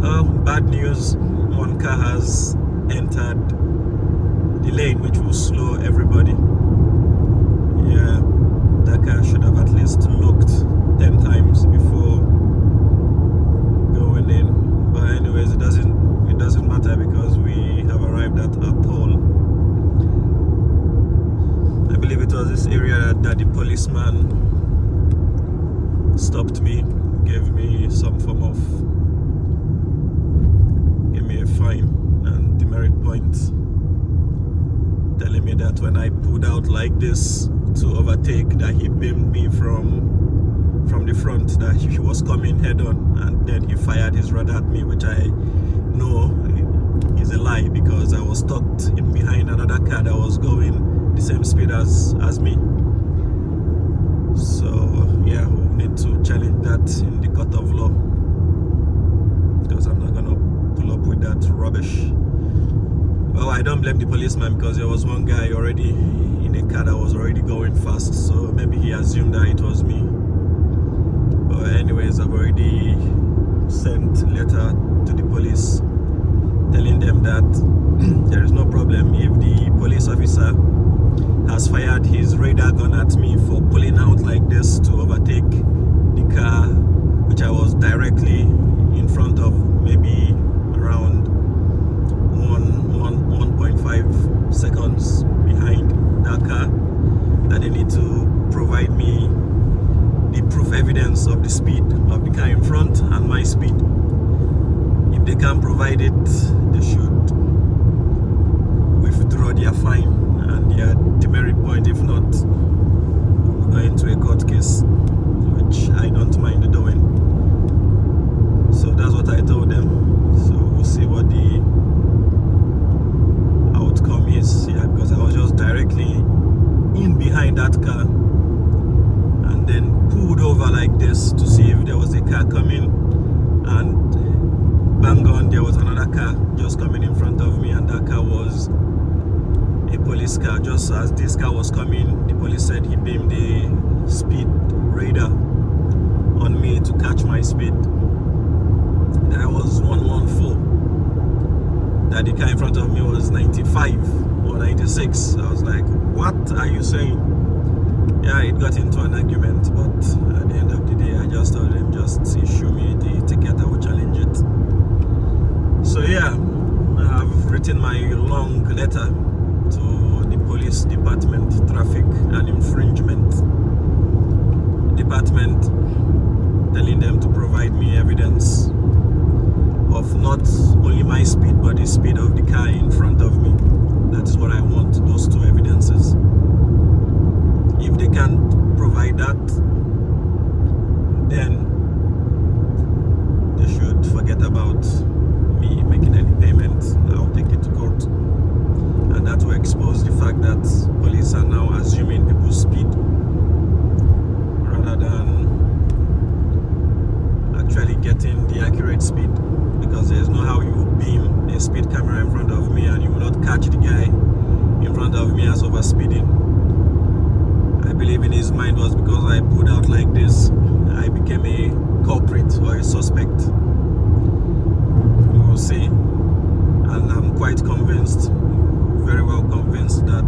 Bad news, one car has entered the lane which will slow everybody. Yeah, that car should have at least looked 10 times before going in. But anyways, it doesn't matter because we have arrived at our toll. I believe it was this area that the policeman stopped me, gave me some form of a fine and demerit points, telling me that when I pulled out like this to overtake, that he beamed me from the front, that he was coming head on, and then he fired his rod at me, which I know is a lie because I was stuck in behind another car that was going the same speed as me. So yeah, we need to challenge that in the court of law because I'm not gonna pull up with that rubbish. Well, I don't blame the policeman because there was one guy already in a car that was already going fast, so maybe he assumed that it was me. But anyways, I've already sent a letter to the police telling them that there is no problem if the police officer has fired his radar gun at me for pulling out like this to overtake the car which I was directly in front of, maybe around 1.5 seconds behind that car, that they need to provide me the proof evidence of the speed of the car in front and my speed. If they can't provide it, they should withdraw their fine and their demerit point. If not, we'll go into a court case, which I don't mind doing. So that's what I told them. So we'll see what the outcome is. Yeah, because I was just directly in behind that car and then pulled over like this to see if there was a car coming, and bang on, there was another car just coming in front of me, and that car was a police car. Just as this car was coming, the police said he beamed the speed radar on me to catch my speed. That was 114. That the car in front of me was 95 or 96. I was like, what are you saying? Yeah, it got into an argument, but at the end of the day, I just told them, just issue me the ticket, I will challenge it. So yeah, I've written my long letter to the police department, traffic and infringement department, telling them to provide me evidence of not only my speed but the speed of the car in front of me. That is what I want, those two evidences. If they can't provide that, then they should forget about me making any payment. I'll take it to court, and that will expose the fact that police are now assuming people's speed rather than actually getting the accurate speed, because there's no how you beam a speed camera in front of me and you will not catch the guy in front of me as overspeeding. I believe in his mind was because I pulled out like this, I became a culprit or a suspect. We will see. And I'm quite convinced, very well convinced, that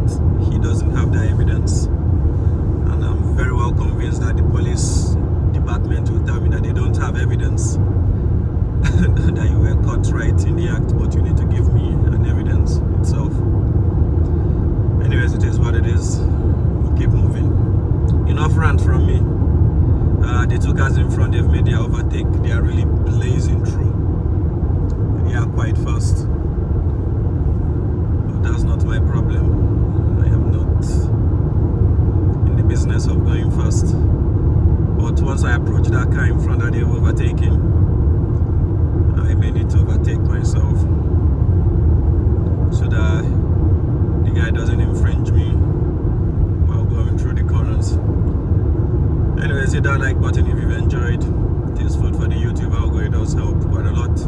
he doesn't have the evidence. And I'm very well convinced that the police department will tell me that they don't have evidence that you were caught right in the act, but you need to give me an evidence itself. Anyways, it is what it is. We'll keep moving. Enough rant from me. The two cars in front, they've made their overtake. They are really blazing through. They are quite fast. But that's not my problem. I am not in the business of going fast. But once I approach that car in front that they're overtaking, I may need to overtake myself so that the guy doesn't infringe me while going through the corners. Anyways, hit that like button if you've enjoyed. It is food for the YouTube algorithm. It does help quite a lot.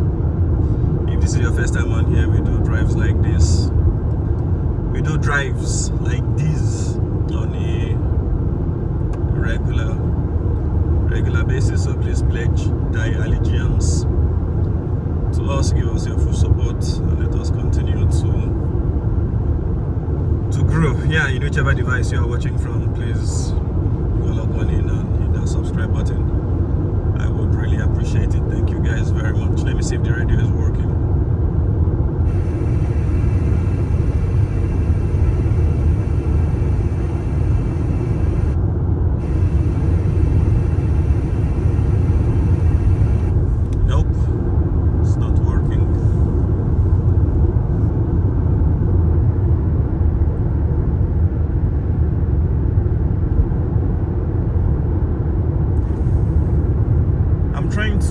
If this is your first time on here, we do drives like this. We do drives like this on a regular basis. So please pledge thy allegiance to to us, give us your full support, and let us continue to grow. Yeah, in whichever device you are watching from, please go log on in and hit that subscribe button. I would really appreciate it. Thank you guys very much. Let me see if the radio is working.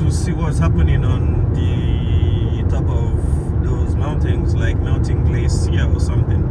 See what's happening on the top of those mountains, like melting glacier or something.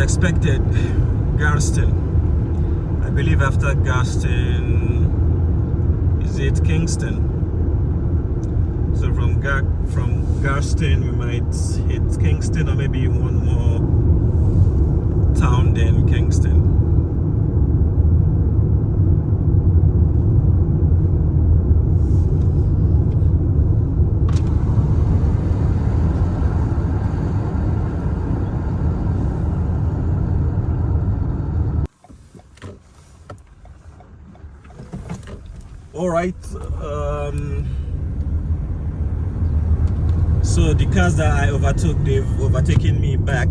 Expected, Garston. I believe after Garston, is it Kingston? So from Garston we might hit Kingston, or maybe one more town than Kingston. All right, so the cars that I overtook, they've overtaken me back,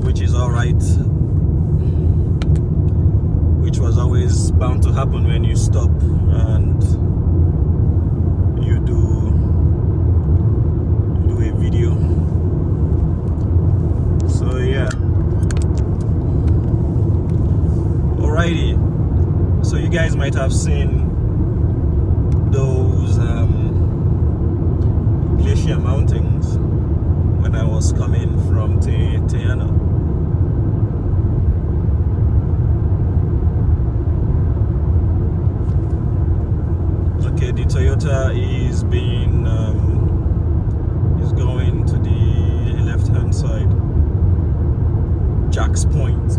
which is all right, which was always bound to happen when you stop and you do a video. So yeah, alrighty. So you guys might have seen those glacier mountains when I was coming from Te Anau. Okay, the Toyota is going to the left-hand side, Jack's Point.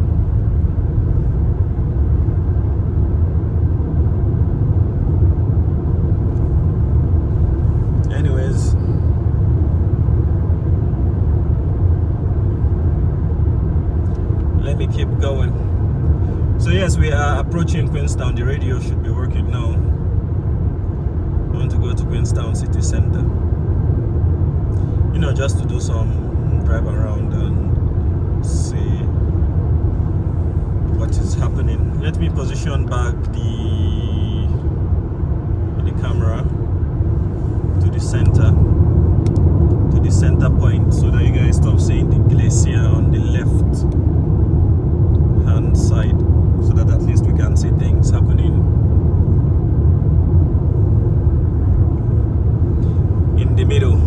Let me keep going. So yes, we are approaching Queenstown. The radio should be working now. I want to go to Queenstown city center, you know, just to do some drive around and see what is happening. Let me position back the camera to the center point, so that you guys stop seeing the glacier on the left hand side, so that at least we can see things happening in the middle.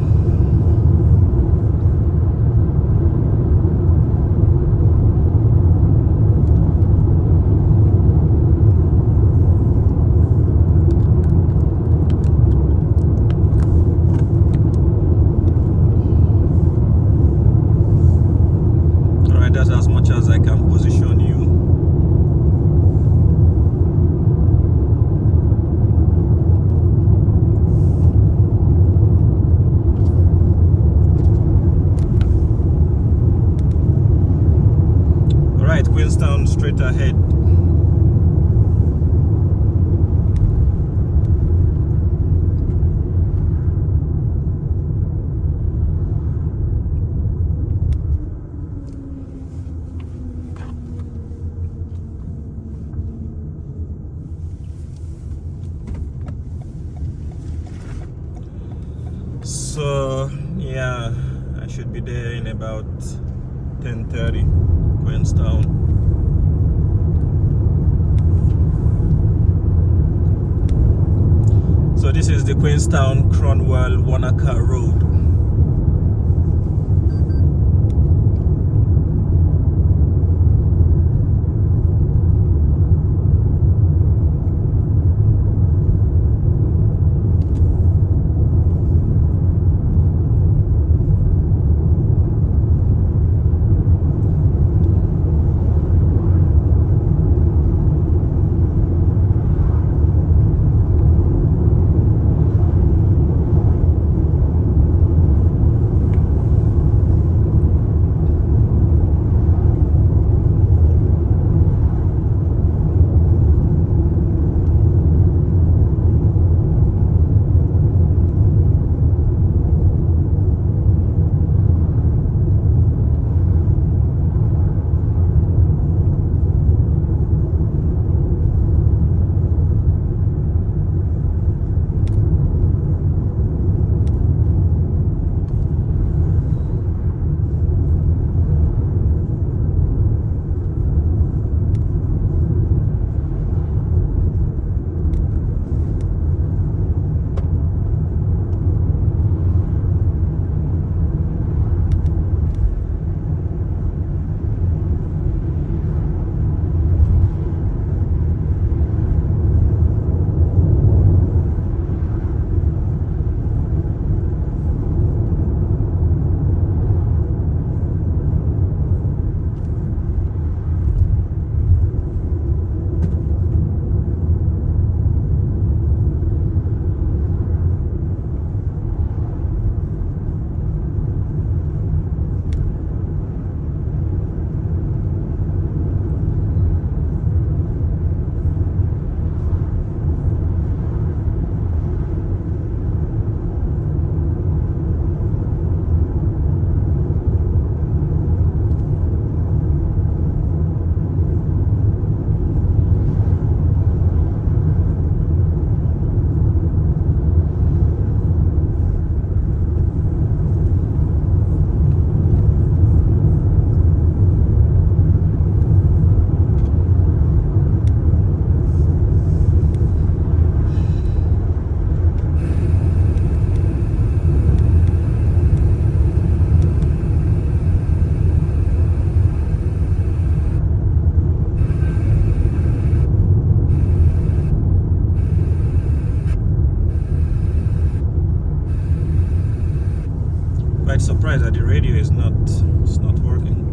straight ahead. So yeah, I should be there in about 10:30, Queenstown. So this is the Queenstown Cronwell Wanaka Road. Quite surprised that the radio is not working.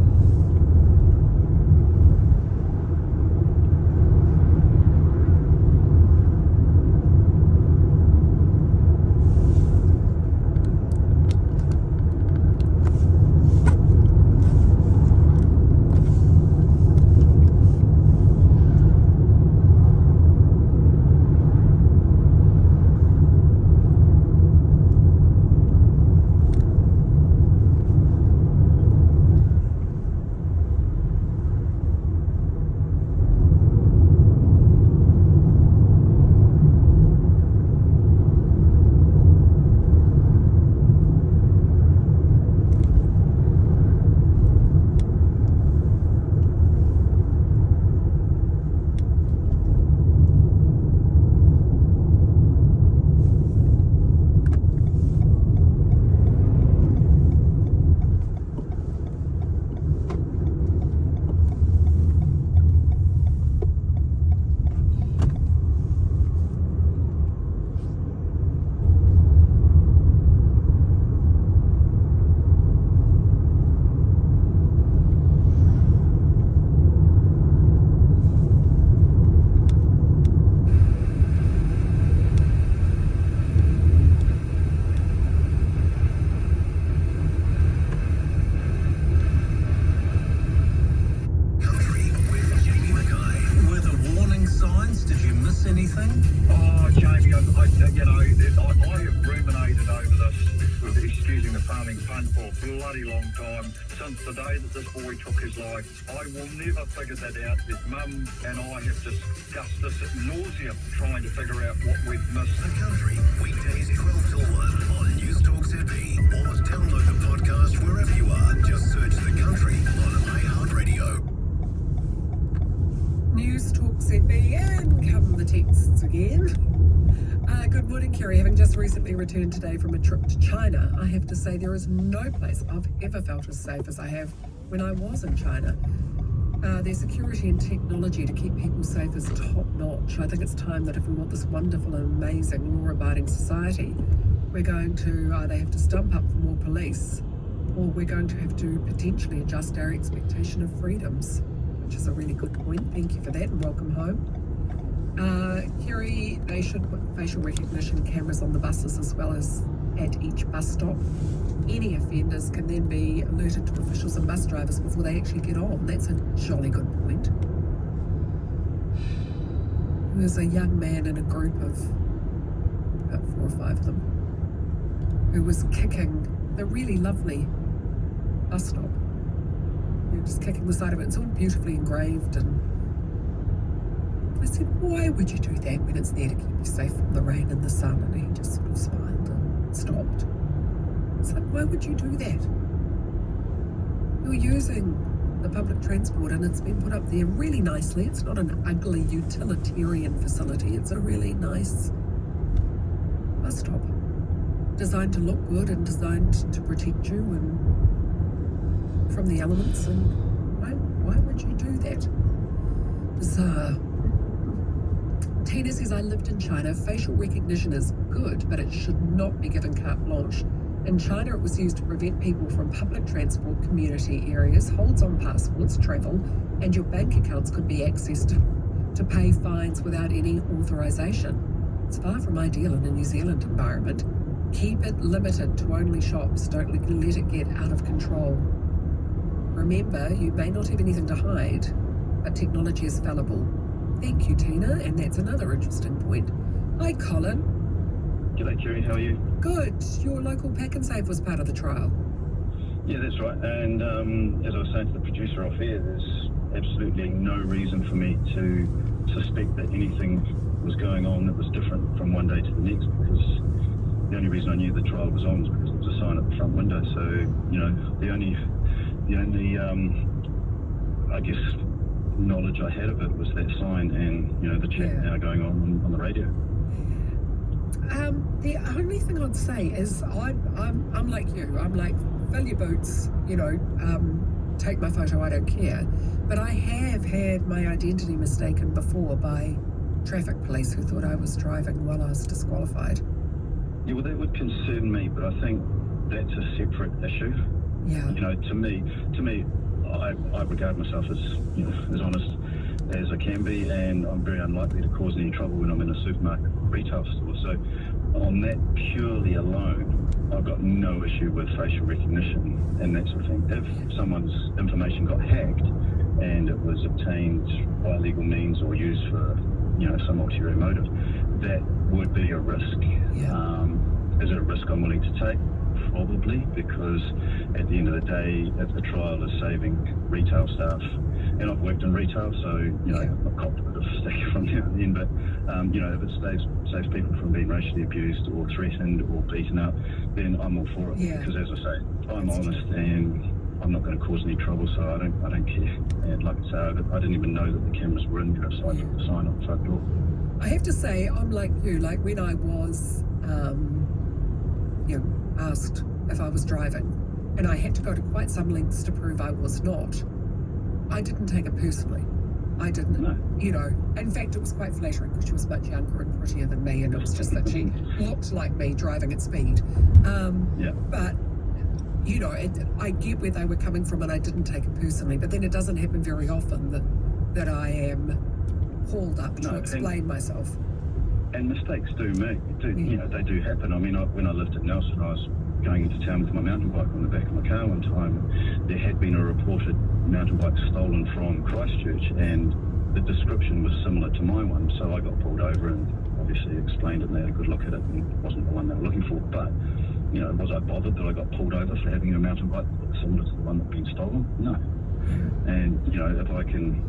hunt for a bloody long time, since the day that this boy took his life. I will never figure that out. His mum and I have discussed this at nauseam, trying to figure out what we've missed. The Country, weekdays 12 till 1 on News Talk ZB, or download the podcast wherever you are. Just search The Country on iHeartRadio. News Talk ZB, and come the texts again. Good morning, Kerry. Having just recently returned today from a trip to China, I have to say there is no place I've ever felt as safe as I have when I was in China. Their security and technology to keep people safe is top notch. I think it's time that if we want this wonderful and amazing law-abiding society, we're going to either have to stump up for more police, or we're going to have to potentially adjust our expectation of freedoms, which is a really good point. Thank you for that, and welcome home. Kerry, they should put facial recognition cameras on the buses as well as at each bus stop. Any offenders can then be alerted to officials and bus drivers before they actually get on. That's a jolly good point. There was a young man in a group of about 4 or 5 of them who was kicking the really lovely bus stop. He was just kicking the side of it. It's all beautifully engraved, and I said, why would you do that when it's there to keep you safe from the rain and the sun? And he just sort of smiled and stopped. It's like, why would you do that? You're using the public transport, and it's been put up there really nicely. It's not an ugly utilitarian facility. It's a really nice bus stop, designed to look good and designed to protect you and from the elements. And why would you do that? Bizarre. Tina says, I lived in China. Facial recognition is good, but it should not be given carte blanche. In China, it was used to prevent people from public transport, community areas, holds on passports, travel, and your bank accounts could be accessed to pay fines without any authorization. It's far from ideal in a New Zealand environment. Keep it limited to only shops. Don't let it get out of control. Remember, you may not have anything to hide, but technology is fallible. Thank you, Tina, and that's another interesting point. Hi, Colin. G'day, Kerry, how are you? Good. Your local Pack and Save was part of the trial. Yeah, that's right. And as I was saying to the producer off air, there's absolutely no reason for me to suspect that anything was going on that was different from one day to the next, because the only reason I knew the trial was on was because there was a sign at the front window. So, you know, the only I guess, knowledge I had of it was that sign and, you know, the chat now going on the radio. The only thing I'd say is I'm like you. I'm like, fill your boots, you know, take my photo, I don't care. But I have had my identity mistaken before by traffic police who thought I was driving while I was disqualified. Yeah, well, that would concern me, but I think that's a separate issue. Yeah. You know, to me, I regard myself as, you know, as honest as I can be, and I'm very unlikely to cause any trouble when I'm in a supermarket or retail store. So on that purely alone, I've got no issue with facial recognition and that sort of thing. If someone's information got hacked and it was obtained by illegal means or used for, you know, some ulterior motive, that would be a risk. Yeah. Is it a risk I'm willing to take? Probably, because at the end of the day, if the trial is saving retail staff, and I've worked in retail, so, you know, I've copped a bit of stick from now and then, but, you know, if it saves people from being racially abused or threatened or beaten up, then I'm all for it. Yeah. Because as I say, I'm honest and I'm not going to cause any trouble, so I don't care. And like I say, I didn't even know that the cameras were in there, so I took the sign on the front door. I have to say, I'm like you. Like when I was, you know, asked if I was driving, and I had to go to quite some lengths to prove I was not, I didn't take it personally. I didn't, no. You know. In fact, it was quite flattering because she was much younger and prettier than me, and it was just that she looked like me driving at speed. But, you know, I get where they were coming from, and I didn't take it personally. But then it doesn't happen very often that I am hauled up to explain myself. And mistakes do, you know, they do happen. I mean, when I lived at Nelson, I was going into town with my mountain bike on the back of my car one time. There had been a reported mountain bike stolen from Christchurch, and the description was similar to my one. So I got pulled over and obviously explained it, and they had a good look at it, and it wasn't the one they were looking for. But was I bothered that I got pulled over for having a mountain bike similar to the one that's been stolen? No. And, if I can,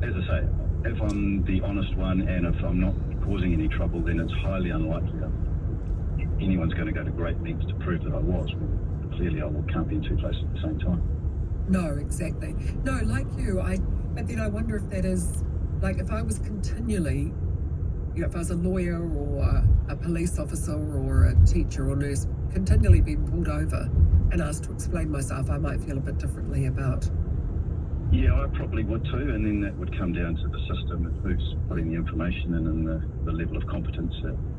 as I say, if I'm the honest one and if I'm not causing any trouble, then it's highly unlikely that anyone's going to go to great lengths to prove that I was. Well, clearly I can't be in two places at the same time. No, exactly. No, like you, but then I wonder if that is, like, if I was continually, if I was a lawyer or a police officer or a teacher or nurse, continually being pulled over and asked to explain myself, I might feel a bit differently about. Yeah, I probably would too, and then that would come down to the system of who's putting the information in and the level of competence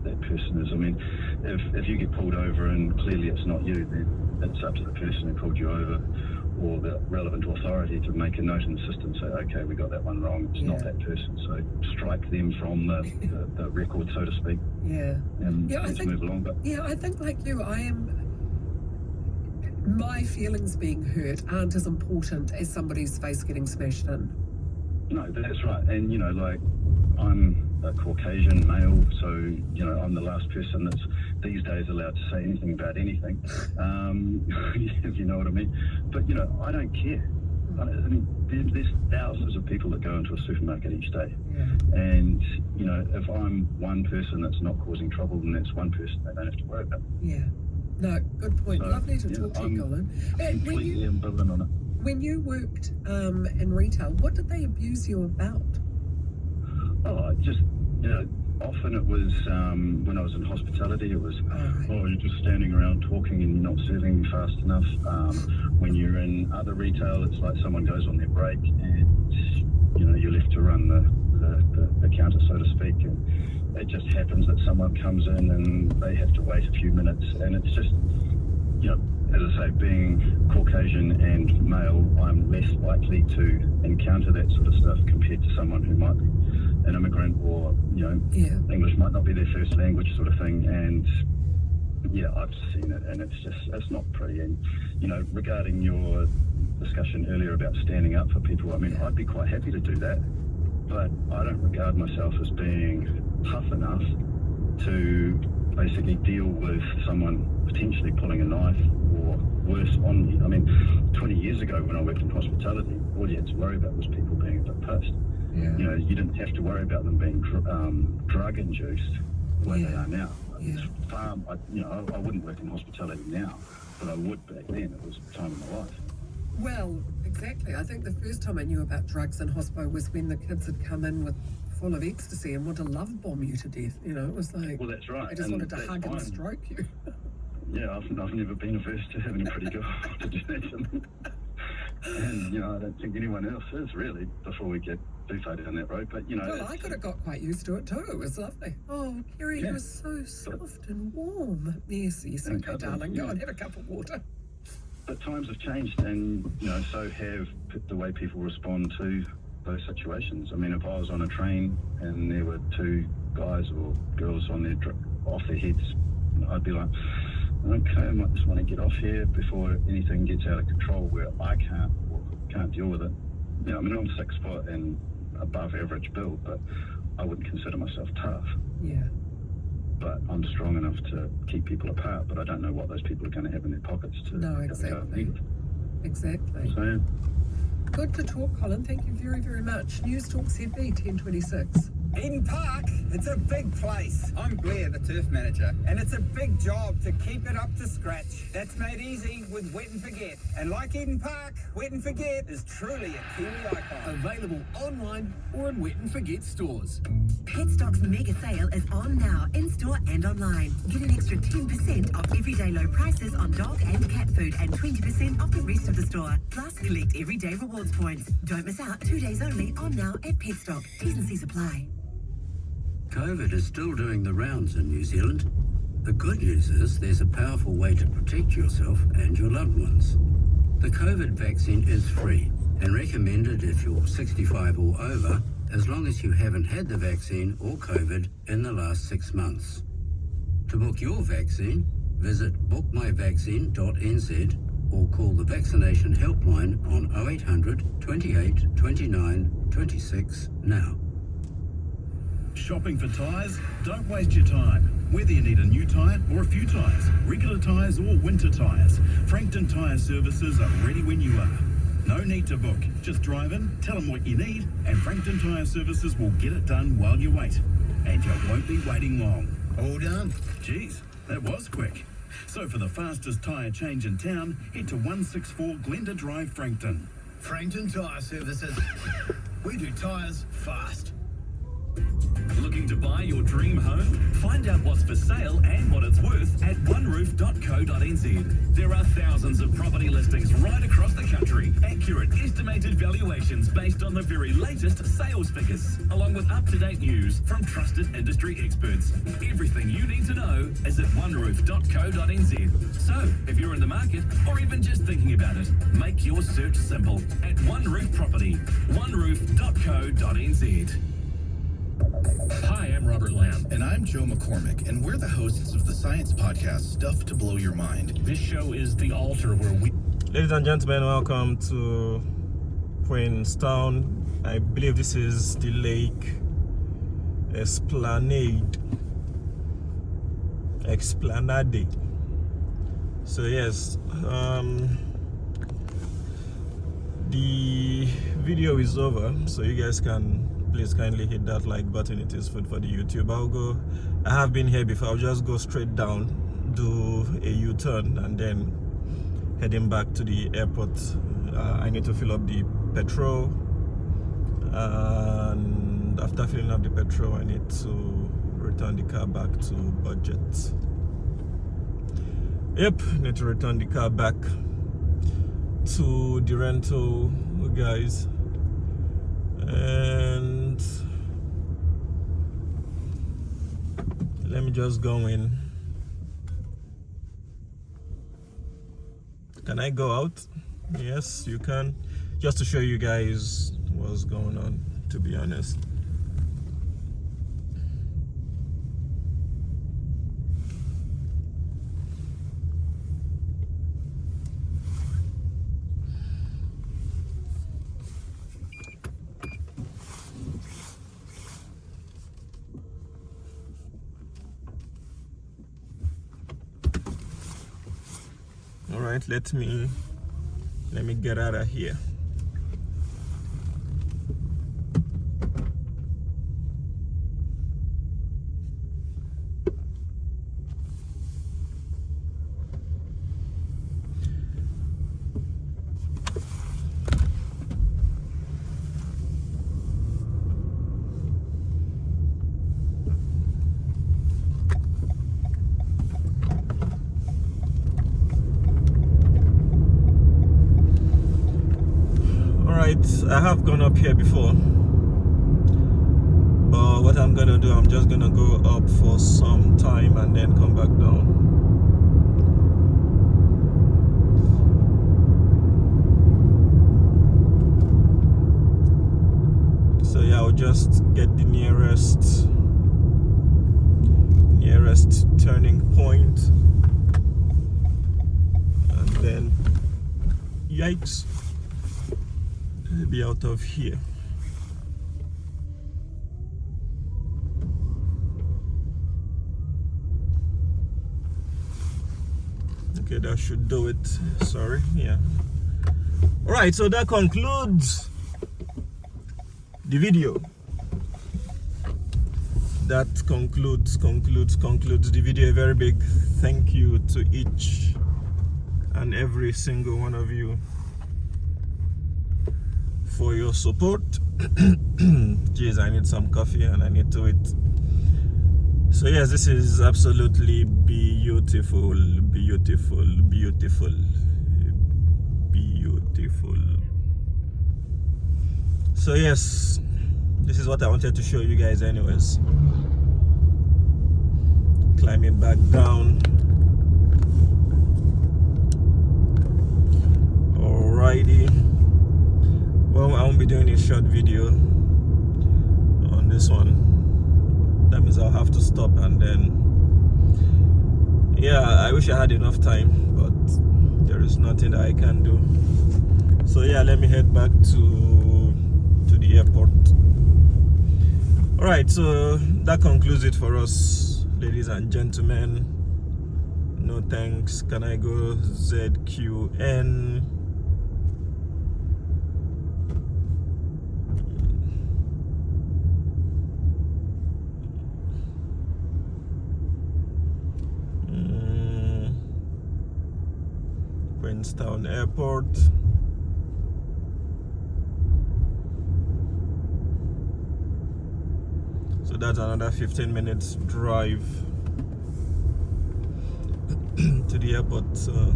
that person is. I mean, if you get pulled over and clearly it's not you, then it's up to the person who pulled you over or the relevant authority to make a note in the system, say, okay, we got that one wrong, it's not that person, so strike them from the record, so to speak. Yeah. And I think, move along. But yeah, I think like you, my feelings being hurt aren't as important as somebody's face getting smashed in. No, that's right. And, I'm a Caucasian male, so, I'm the last person that's these days allowed to say anything about anything, if you know what I mean. But, I don't care. I mean, there's thousands of people that go into a supermarket each day. Yeah. And, if I'm one person that's not causing trouble, then that's one person they don't have to worry about. Yeah. No, good point. So, lovely to talk to you, Colin. And completely ambivalent on it. When you worked in retail, what did they abuse you about? Oh, just, often it was, when I was in hospitality, it was, you're just standing around talking and you're not serving fast enough. When you're in other retail, it's like someone goes on their break and, you're left to run the counter, so to speak. And it just happens that someone comes in and they have to wait a few minutes. And it's just, as I say, being Caucasian and male, I'm less likely to encounter that sort of stuff compared to someone who might be an immigrant or, English might not be their first language sort of thing. And I've seen it and it's not pretty. And, regarding your discussion earlier about standing up for people, I mean, I'd be quite happy to do that, but I don't regard myself as being tough enough to basically deal with someone potentially pulling a knife or worse on me. I mean, 20 years ago when I worked in hospitality, all you had to worry about was people being a bit pissed. Yeah. You didn't have to worry about them being drug-induced the way they are now. Yeah. I wouldn't work in hospitality now, but I would back then. It was a time in my life. Well, exactly. I think the first time I knew about drugs in hospo was when the kids had come in full of ecstasy and wanted to love bomb you to death. It was like, well, that's right. I just wanted to hug and stroke you. Yeah, I've never been averse to having a pretty girl to do that to me. And, I don't think anyone else is really before we get too far down that road. But, Well, I could have got quite used to it too. It was lovely. Oh, Kerry, you were so soft and warm. Yes, okay, darling. Go and have a cup of water. But times have changed and, so have the way people respond to those situations. I mean, if I was on a train and there were two guys or girls on off their heads, I'd be like, okay, I might just want to get off here before anything gets out of control where I can't deal with it. I mean, I'm 6 foot and above average build, but I wouldn't consider myself tough. Yeah. But I'm strong enough to keep people apart, but I don't know what those people are going to have in their pockets to No, exactly. Exactly. So, good to talk, Colin. Thank you very, very much. News Talk ZB 1026. Eden Park, it's a big place. I'm Blair, the turf manager, and it's a big job to keep it up to scratch. That's made easy with Wet and Forget. And like Eden Park, Wet and Forget is truly a Kiwi icon. Available online or in Wet and Forget stores. Petstock's mega sale is on now, in-store and online. Get an extra 10% off everyday low prices on dog and cat food and 20% off the rest of the store. Plus, collect everyday rewards points. Don't miss out, 2 days only, on now at Petstock. T's and C's apply. COVID is still doing the rounds in New Zealand. The good news is there's a powerful way to protect yourself and your loved ones. The COVID vaccine is free and recommended if you're 65 or over, as long as you haven't had the vaccine or COVID in the last 6 months. To book your vaccine, visit bookmyvaccine.nz or call the vaccination helpline on 0800 28 29 26 now. Shopping for tyres? Don't waste your time. Whether you need a new tyre or a few tyres, regular tyres or winter tyres, Frankton Tyre Services are ready when you are. No need to book. Just drive in, tell them what you need, and Frankton Tyre Services will get it done while you wait. And you won't be waiting long. All done? Geez, that was quick. So for the fastest tyre change in town, head to 164 Glenda Drive, Frankton. Frankton Tyre Services. We do tyres fast. Looking to buy your dream home? Find out what's for sale and what it's worth at oneroof.co.nz. There are thousands of property listings right across the country. Accurate estimated valuations based on the very latest sales figures, along with up-to-date news from trusted industry experts. Everything you need to know is at oneroof.co.nz. So, if you're in the market or even just thinking about it, make your search simple at One Roof Property. oneroof.co.nz. Hi, I'm Robert Lamb. And I'm Joe McCormick, and we're the hosts of the science podcast, Stuff to Blow Your Mind. This show is the altar where we... Ladies and gentlemen, welcome to Queenstown. I believe this is the Lake Esplanade. So yes, the video is over, so you guys can please kindly hit that like button. It is food for the YouTube. I have been here before. I'll just go straight down, do a U-turn, and then heading back to the airport. I need to fill up the petrol, and after filling up the petrol I need to return the car back to budget. Yep, need to return the car back to the rental guys, and let me just go in. Can I go out? Yes, you can. Just to show you guys what's going on, to be honest. All right, let me get out of here. I have gone up here before, but what I'm gonna do, I'm just gonna go up for some time and then come back down. So yeah, I'll just get the nearest turning point, and then yikes, be out of here. Okay, that should do it. Sorry, yeah. All right, so that concludes the video. That concludes the video. A very big thank you to each and every single one of you for your support. Jeez, I need some coffee and I need to eat. So yes, this is absolutely beautiful. So yes, this is what I wanted to show you guys anyways. Climbing back down. Alrighty. Well, I won't be doing a short video on this one. That means I'll have to stop, and then yeah, I wish I had enough time, but there is nothing that I can do. So yeah, let me head back to the airport. Alright, so that concludes it for us, ladies and gentlemen. No thanks. Can I go ZQN? Queenstown Airport. So that's another 15 minutes drive to the airport. So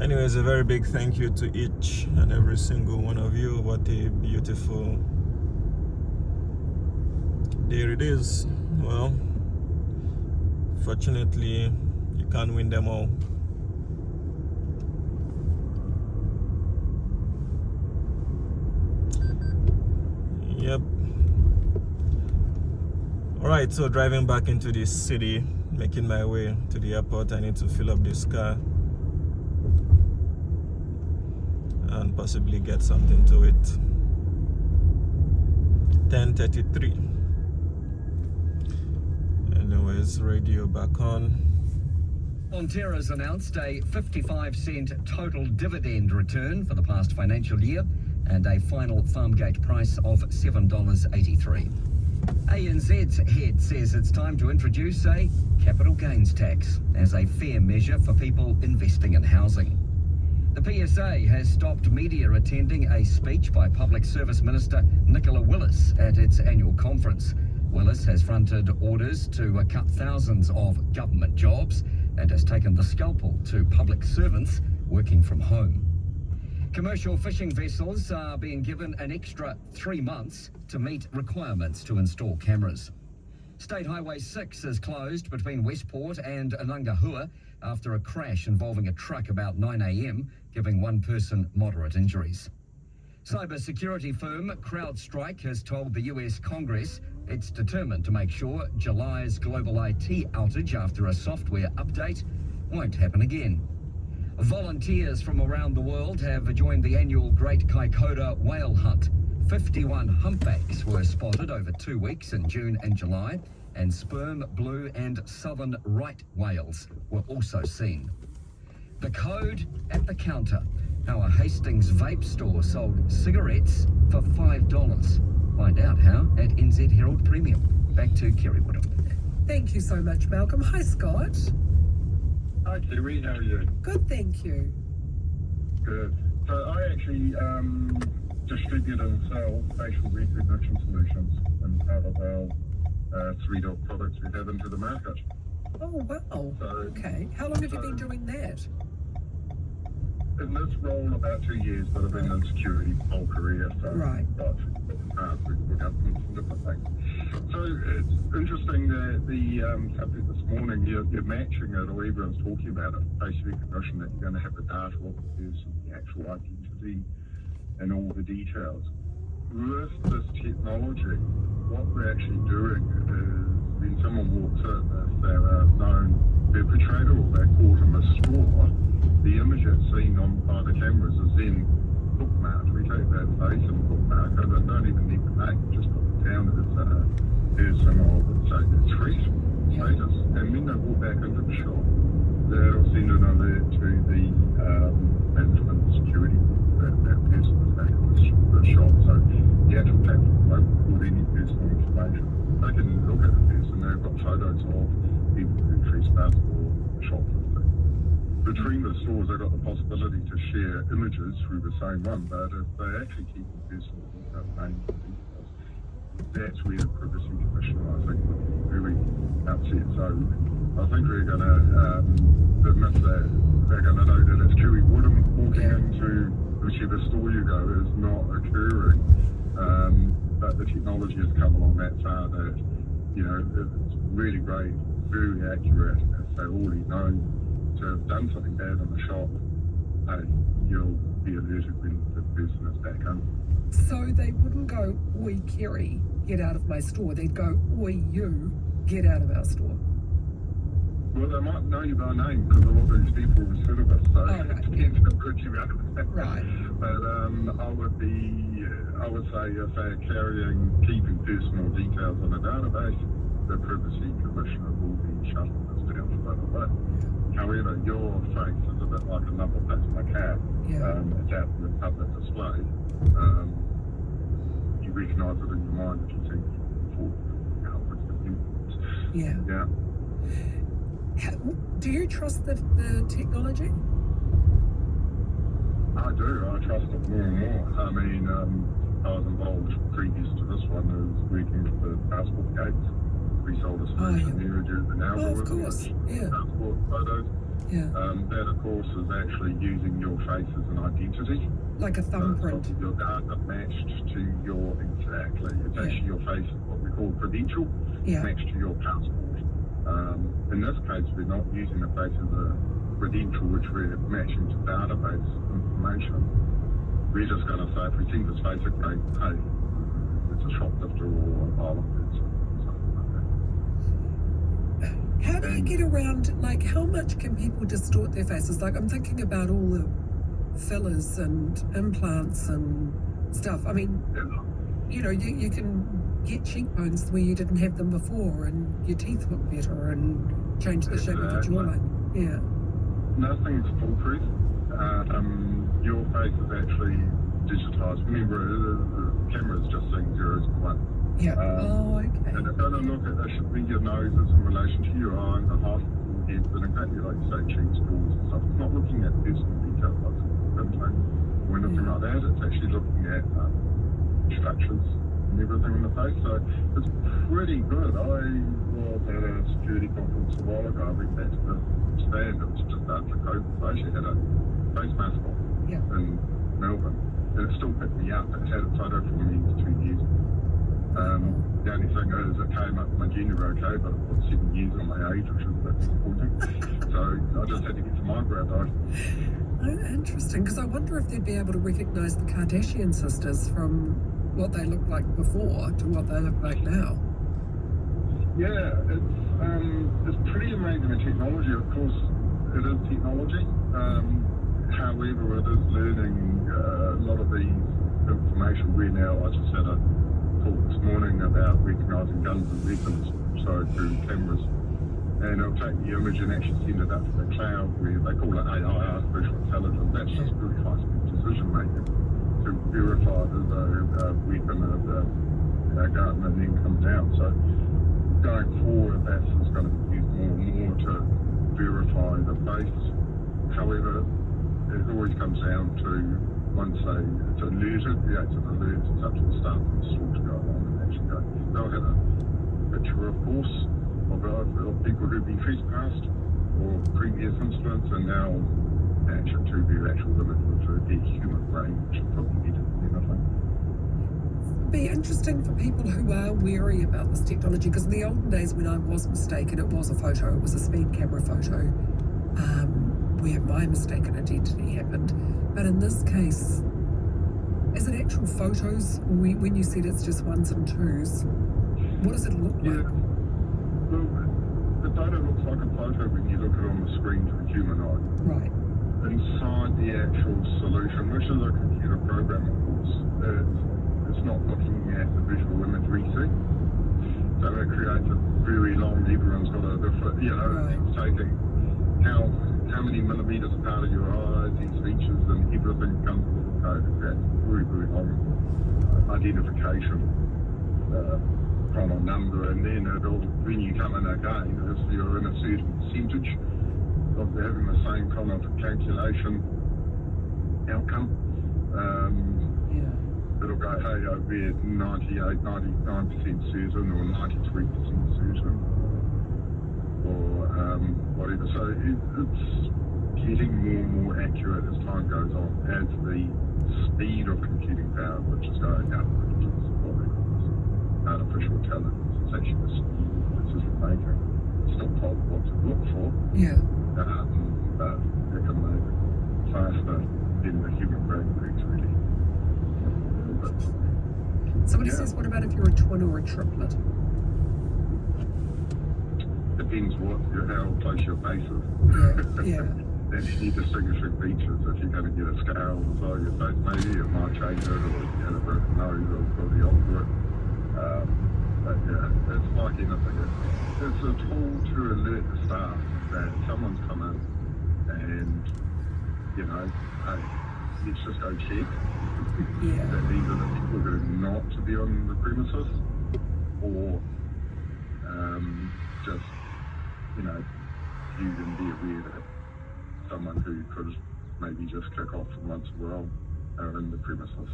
anyways, a very big thank you to each and every single one of you. What a beautiful day it is. Well, fortunately, you can't win them all. Yep. Alright, so driving back into the city, making my way to the airport. I need to fill up this car and possibly get something to it. 10:33. Anyways, radio back on. Fonterra's announced a 55-cent total dividend return for the past financial year and a final farm gate price of $7.83. ANZ's head says it's time to introduce a capital gains tax as a fair measure for people investing in housing. The PSA has stopped media attending a speech by Public Service Minister Nicola Willis at its annual conference. Willis has fronted orders to cut thousands of government jobs and has taken the scalpel to public servants working from home. Commercial fishing vessels are being given an extra 3 months to meet requirements to install cameras. State Highway 6 is closed between Westport and Anangahua after a crash involving a truck about 9 a.m, giving one person moderate injuries. Cybersecurity firm CrowdStrike has told the US Congress it's determined to make sure July's global IT outage after a software update won't happen again. Volunteers from around the world have joined the annual Great Kaikoura whale hunt. 51 humpbacks were spotted over 2 weeks in June and July, and sperm, blue and southern right whales were also seen. The code at the counter. How a Hastings vape store sold cigarettes for $5. Find out how at NZ Herald Premium. Back to Kerry Woodham. Thank you so much, Malcolm. Hi, Scott. Hi, Kerry. How are you? Good, thank you. Good. So I actually distribute and sell facial recognition solutions and part of our 3-dot products we have into the market. Oh, wow. So, okay. How long have you been doing that? In this role, about 2 years, but I've been in security my whole career, so right. But for governments and different things. So it's interesting that the subject this morning, you're matching it, or everyone's talking about it, face recognition, that you're going to have the data of the person, the actual identity, and all the details. With this technology, what we're actually doing is when someone walks in, if they're a known perpetrator or they're caught in a store, the image that's seen by the cameras is then bookmarked. We take that face and bookmark it, and don't even need the name, just put it down as a person or say the threat status, and when they walk back into the shop, that'll send an alert to the management security that person is back in the shop. So the actual platform won't record any personal information. They can look at the person, they've got photos of people who trespass or shoplifting. Between the stores, they've got the possibility to share images through the same one, but if they actually keep the personal names and details, that's where the privacy commission, I think, would be very upset. So I think we're going to admit that they're going to know that it's Kerry Woodham walking into whichever store you go is not occurring. But the technology has come along that far that, you know, it's really great, very accurate. If they already know to have done something bad in the shop, you'll be alerted when the person is back home. So they wouldn't go, "Oi, Kerry, get out of my store." They'd go, "Oi, you, get out of our store." Well, they might know you by name because a lot of these people are recidivists, so it depends good you out of that. Right. But I would say if they're keeping personal details on a database, the Privacy Commissioner will be shutting this down straight away. However, your face is a bit like a number plate on a cab. It's out in the public display. You recognise it in your mind that you think for Yeah. Do you trust the technology? I do. I trust it more and more. I mean, I was involved previous to this one. I was working with the passport gates. We sold a solution there during the algorithm. Of course. Yeah. Passport photos. Yeah. That, of course, is actually using your face as an identity. Like a thumbprint. So your data matched to your, exactly. It's actually your face, what we call credential, matched to your passport. In this case, we're not using the face as a credential, which we're matching to database information. We're just going to say, if we see this face, okay, hey, it's a shoplifter or a violent person, something like that. How do you get around, like, how much can people distort their faces? Like, I'm thinking about all the fillers and implants and stuff. I mean, you know, you can get cheekbones where you didn't have them before, and your teeth look better, and change the shape of your jawline. Yeah. Nothing's foolproof. Your face is actually digitised. Remember, the camera's just saying zeros and ones. Yeah. Okay. And it's going to look at, it should be your noses in relation to your eyes, the half of your head, and exactly like you say, cheeks, jaws and stuff. It's not looking at personal details like skin tone or anything like that. It's actually looking at structures and everything in the face. So it's pretty good. I was at a security conference a while ago. I went back to the stand. It was just after COVID. I actually had a face mask on in Melbourne, and it still picked me up. It had a photo for me 2 years. The only thing is it came up my gender okay, but it put 7 years on my age, which is a bit disappointing. So I just had to get some eyebrow dye. Oh, interesting, because I wonder if they'd be able to recognise the Kardashian sisters from what they looked like before to what they look like now. Yeah, it's pretty amazing the technology. Of course, it is technology. However, it is learning a lot of these information. I just had a talk this morning about recognising guns and weapons, so through cameras. And it'll take the image and actually send it up to the cloud, where they call it AI, artificial intelligence. That's just really high-speed decision making to verify that the weapon of the gun and then come down. So going forward, that's just going to be used more and more to verify the face. However, it always comes down to once it's alerted, it's an alert, it's up to the staff and the store to go along and actually go. They'll have a picture, of course, of people who've been trespassed or previous incidents, and now match it to their actual image with their human brain, which is probably better than anything. It'd be interesting for people who are wary about this technology, because in the olden days when I was mistaken, it was a photo, it was a speed camera photo, where my mistaken identity happened. But in this case, is it actual photos? When you said it's just ones and twos, what does it look like? Well, the data looks like a photo when you look at it on the screen to the human eye. Right. Inside the actual solution, which is a computer program, of course, it's not looking at the visual image we see. So it creates a very long, everyone's got a different, it's taking how many millimetres apart of your eyes, these features, and everything comes with a code. That's very, very long identification from a number, and then when you come in again, if you're in a certain percentage of having the same kind of calculation outcome, it'll go, hey, I'll be at 98, 99% certain, or 93% certain, or whatever. So it's getting more and more accurate as time goes on, as the speed of computing power, which is going up, which is what we call artificial intelligence. It's actually the speed of decision making. It's not told what to look for, but it can make faster than the human brain works, really. Somebody says, what about if you're a twin or a triplet? Depends how close your base is. Yeah. any distinguishing features. If you're going to get a scale on the side of your face, maybe it might change it, or if you get a broken nose or the opposite. But yeah, it's like anything. It's a tool to alert the staff that someone's come in and, you know, hey, let's just go check that these are the people who are not to be on the premises, or just, you know, you can be aware that someone who could maybe just kick off from once a while are in the premises.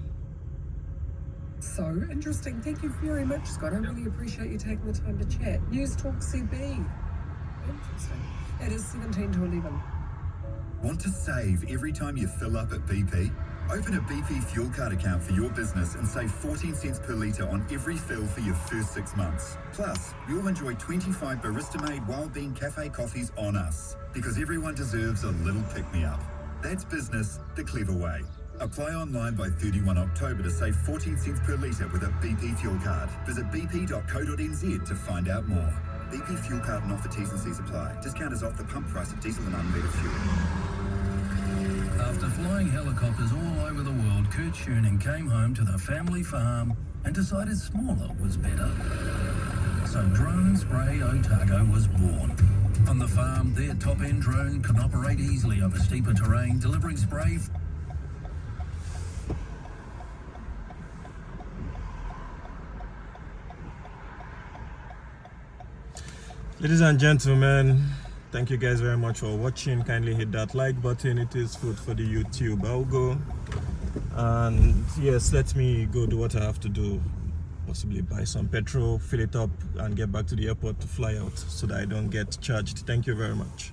So interesting. Thank you very much, Scott. I really appreciate you taking the time to chat. News Talk CB. Interesting. It is 17 to 11. Want to save every time you fill up at BP? Open a BP fuel card account for your business and save 14 cents per litre on every fill for your first 6 months. Plus, you'll enjoy 25 barista-made wild bean cafe coffees on us, because everyone deserves a little pick-me-up. That's business the clever way. Apply online by 31 October to save 14 cents per litre with a BP fuel card. Visit bp.co.nz to find out more. BP fuel card and offer T's and C's apply. Discount is off the pump price of diesel and unleaded fuel. After flying helicopters all over the world, Kurt Schoening came home to the family farm and decided smaller was better. So Drone Spray Otago was born. On the farm, their top-end drone can operate easily over steeper terrain, delivering spray. Ladies and gentlemen, thank you guys very much for watching. Kindly hit that like button. It is food for the YouTube algo. And yes, let me go do what I have to do. Possibly buy some petrol, fill it up, and get back to the airport to fly out so that I don't get charged. Thank you very much.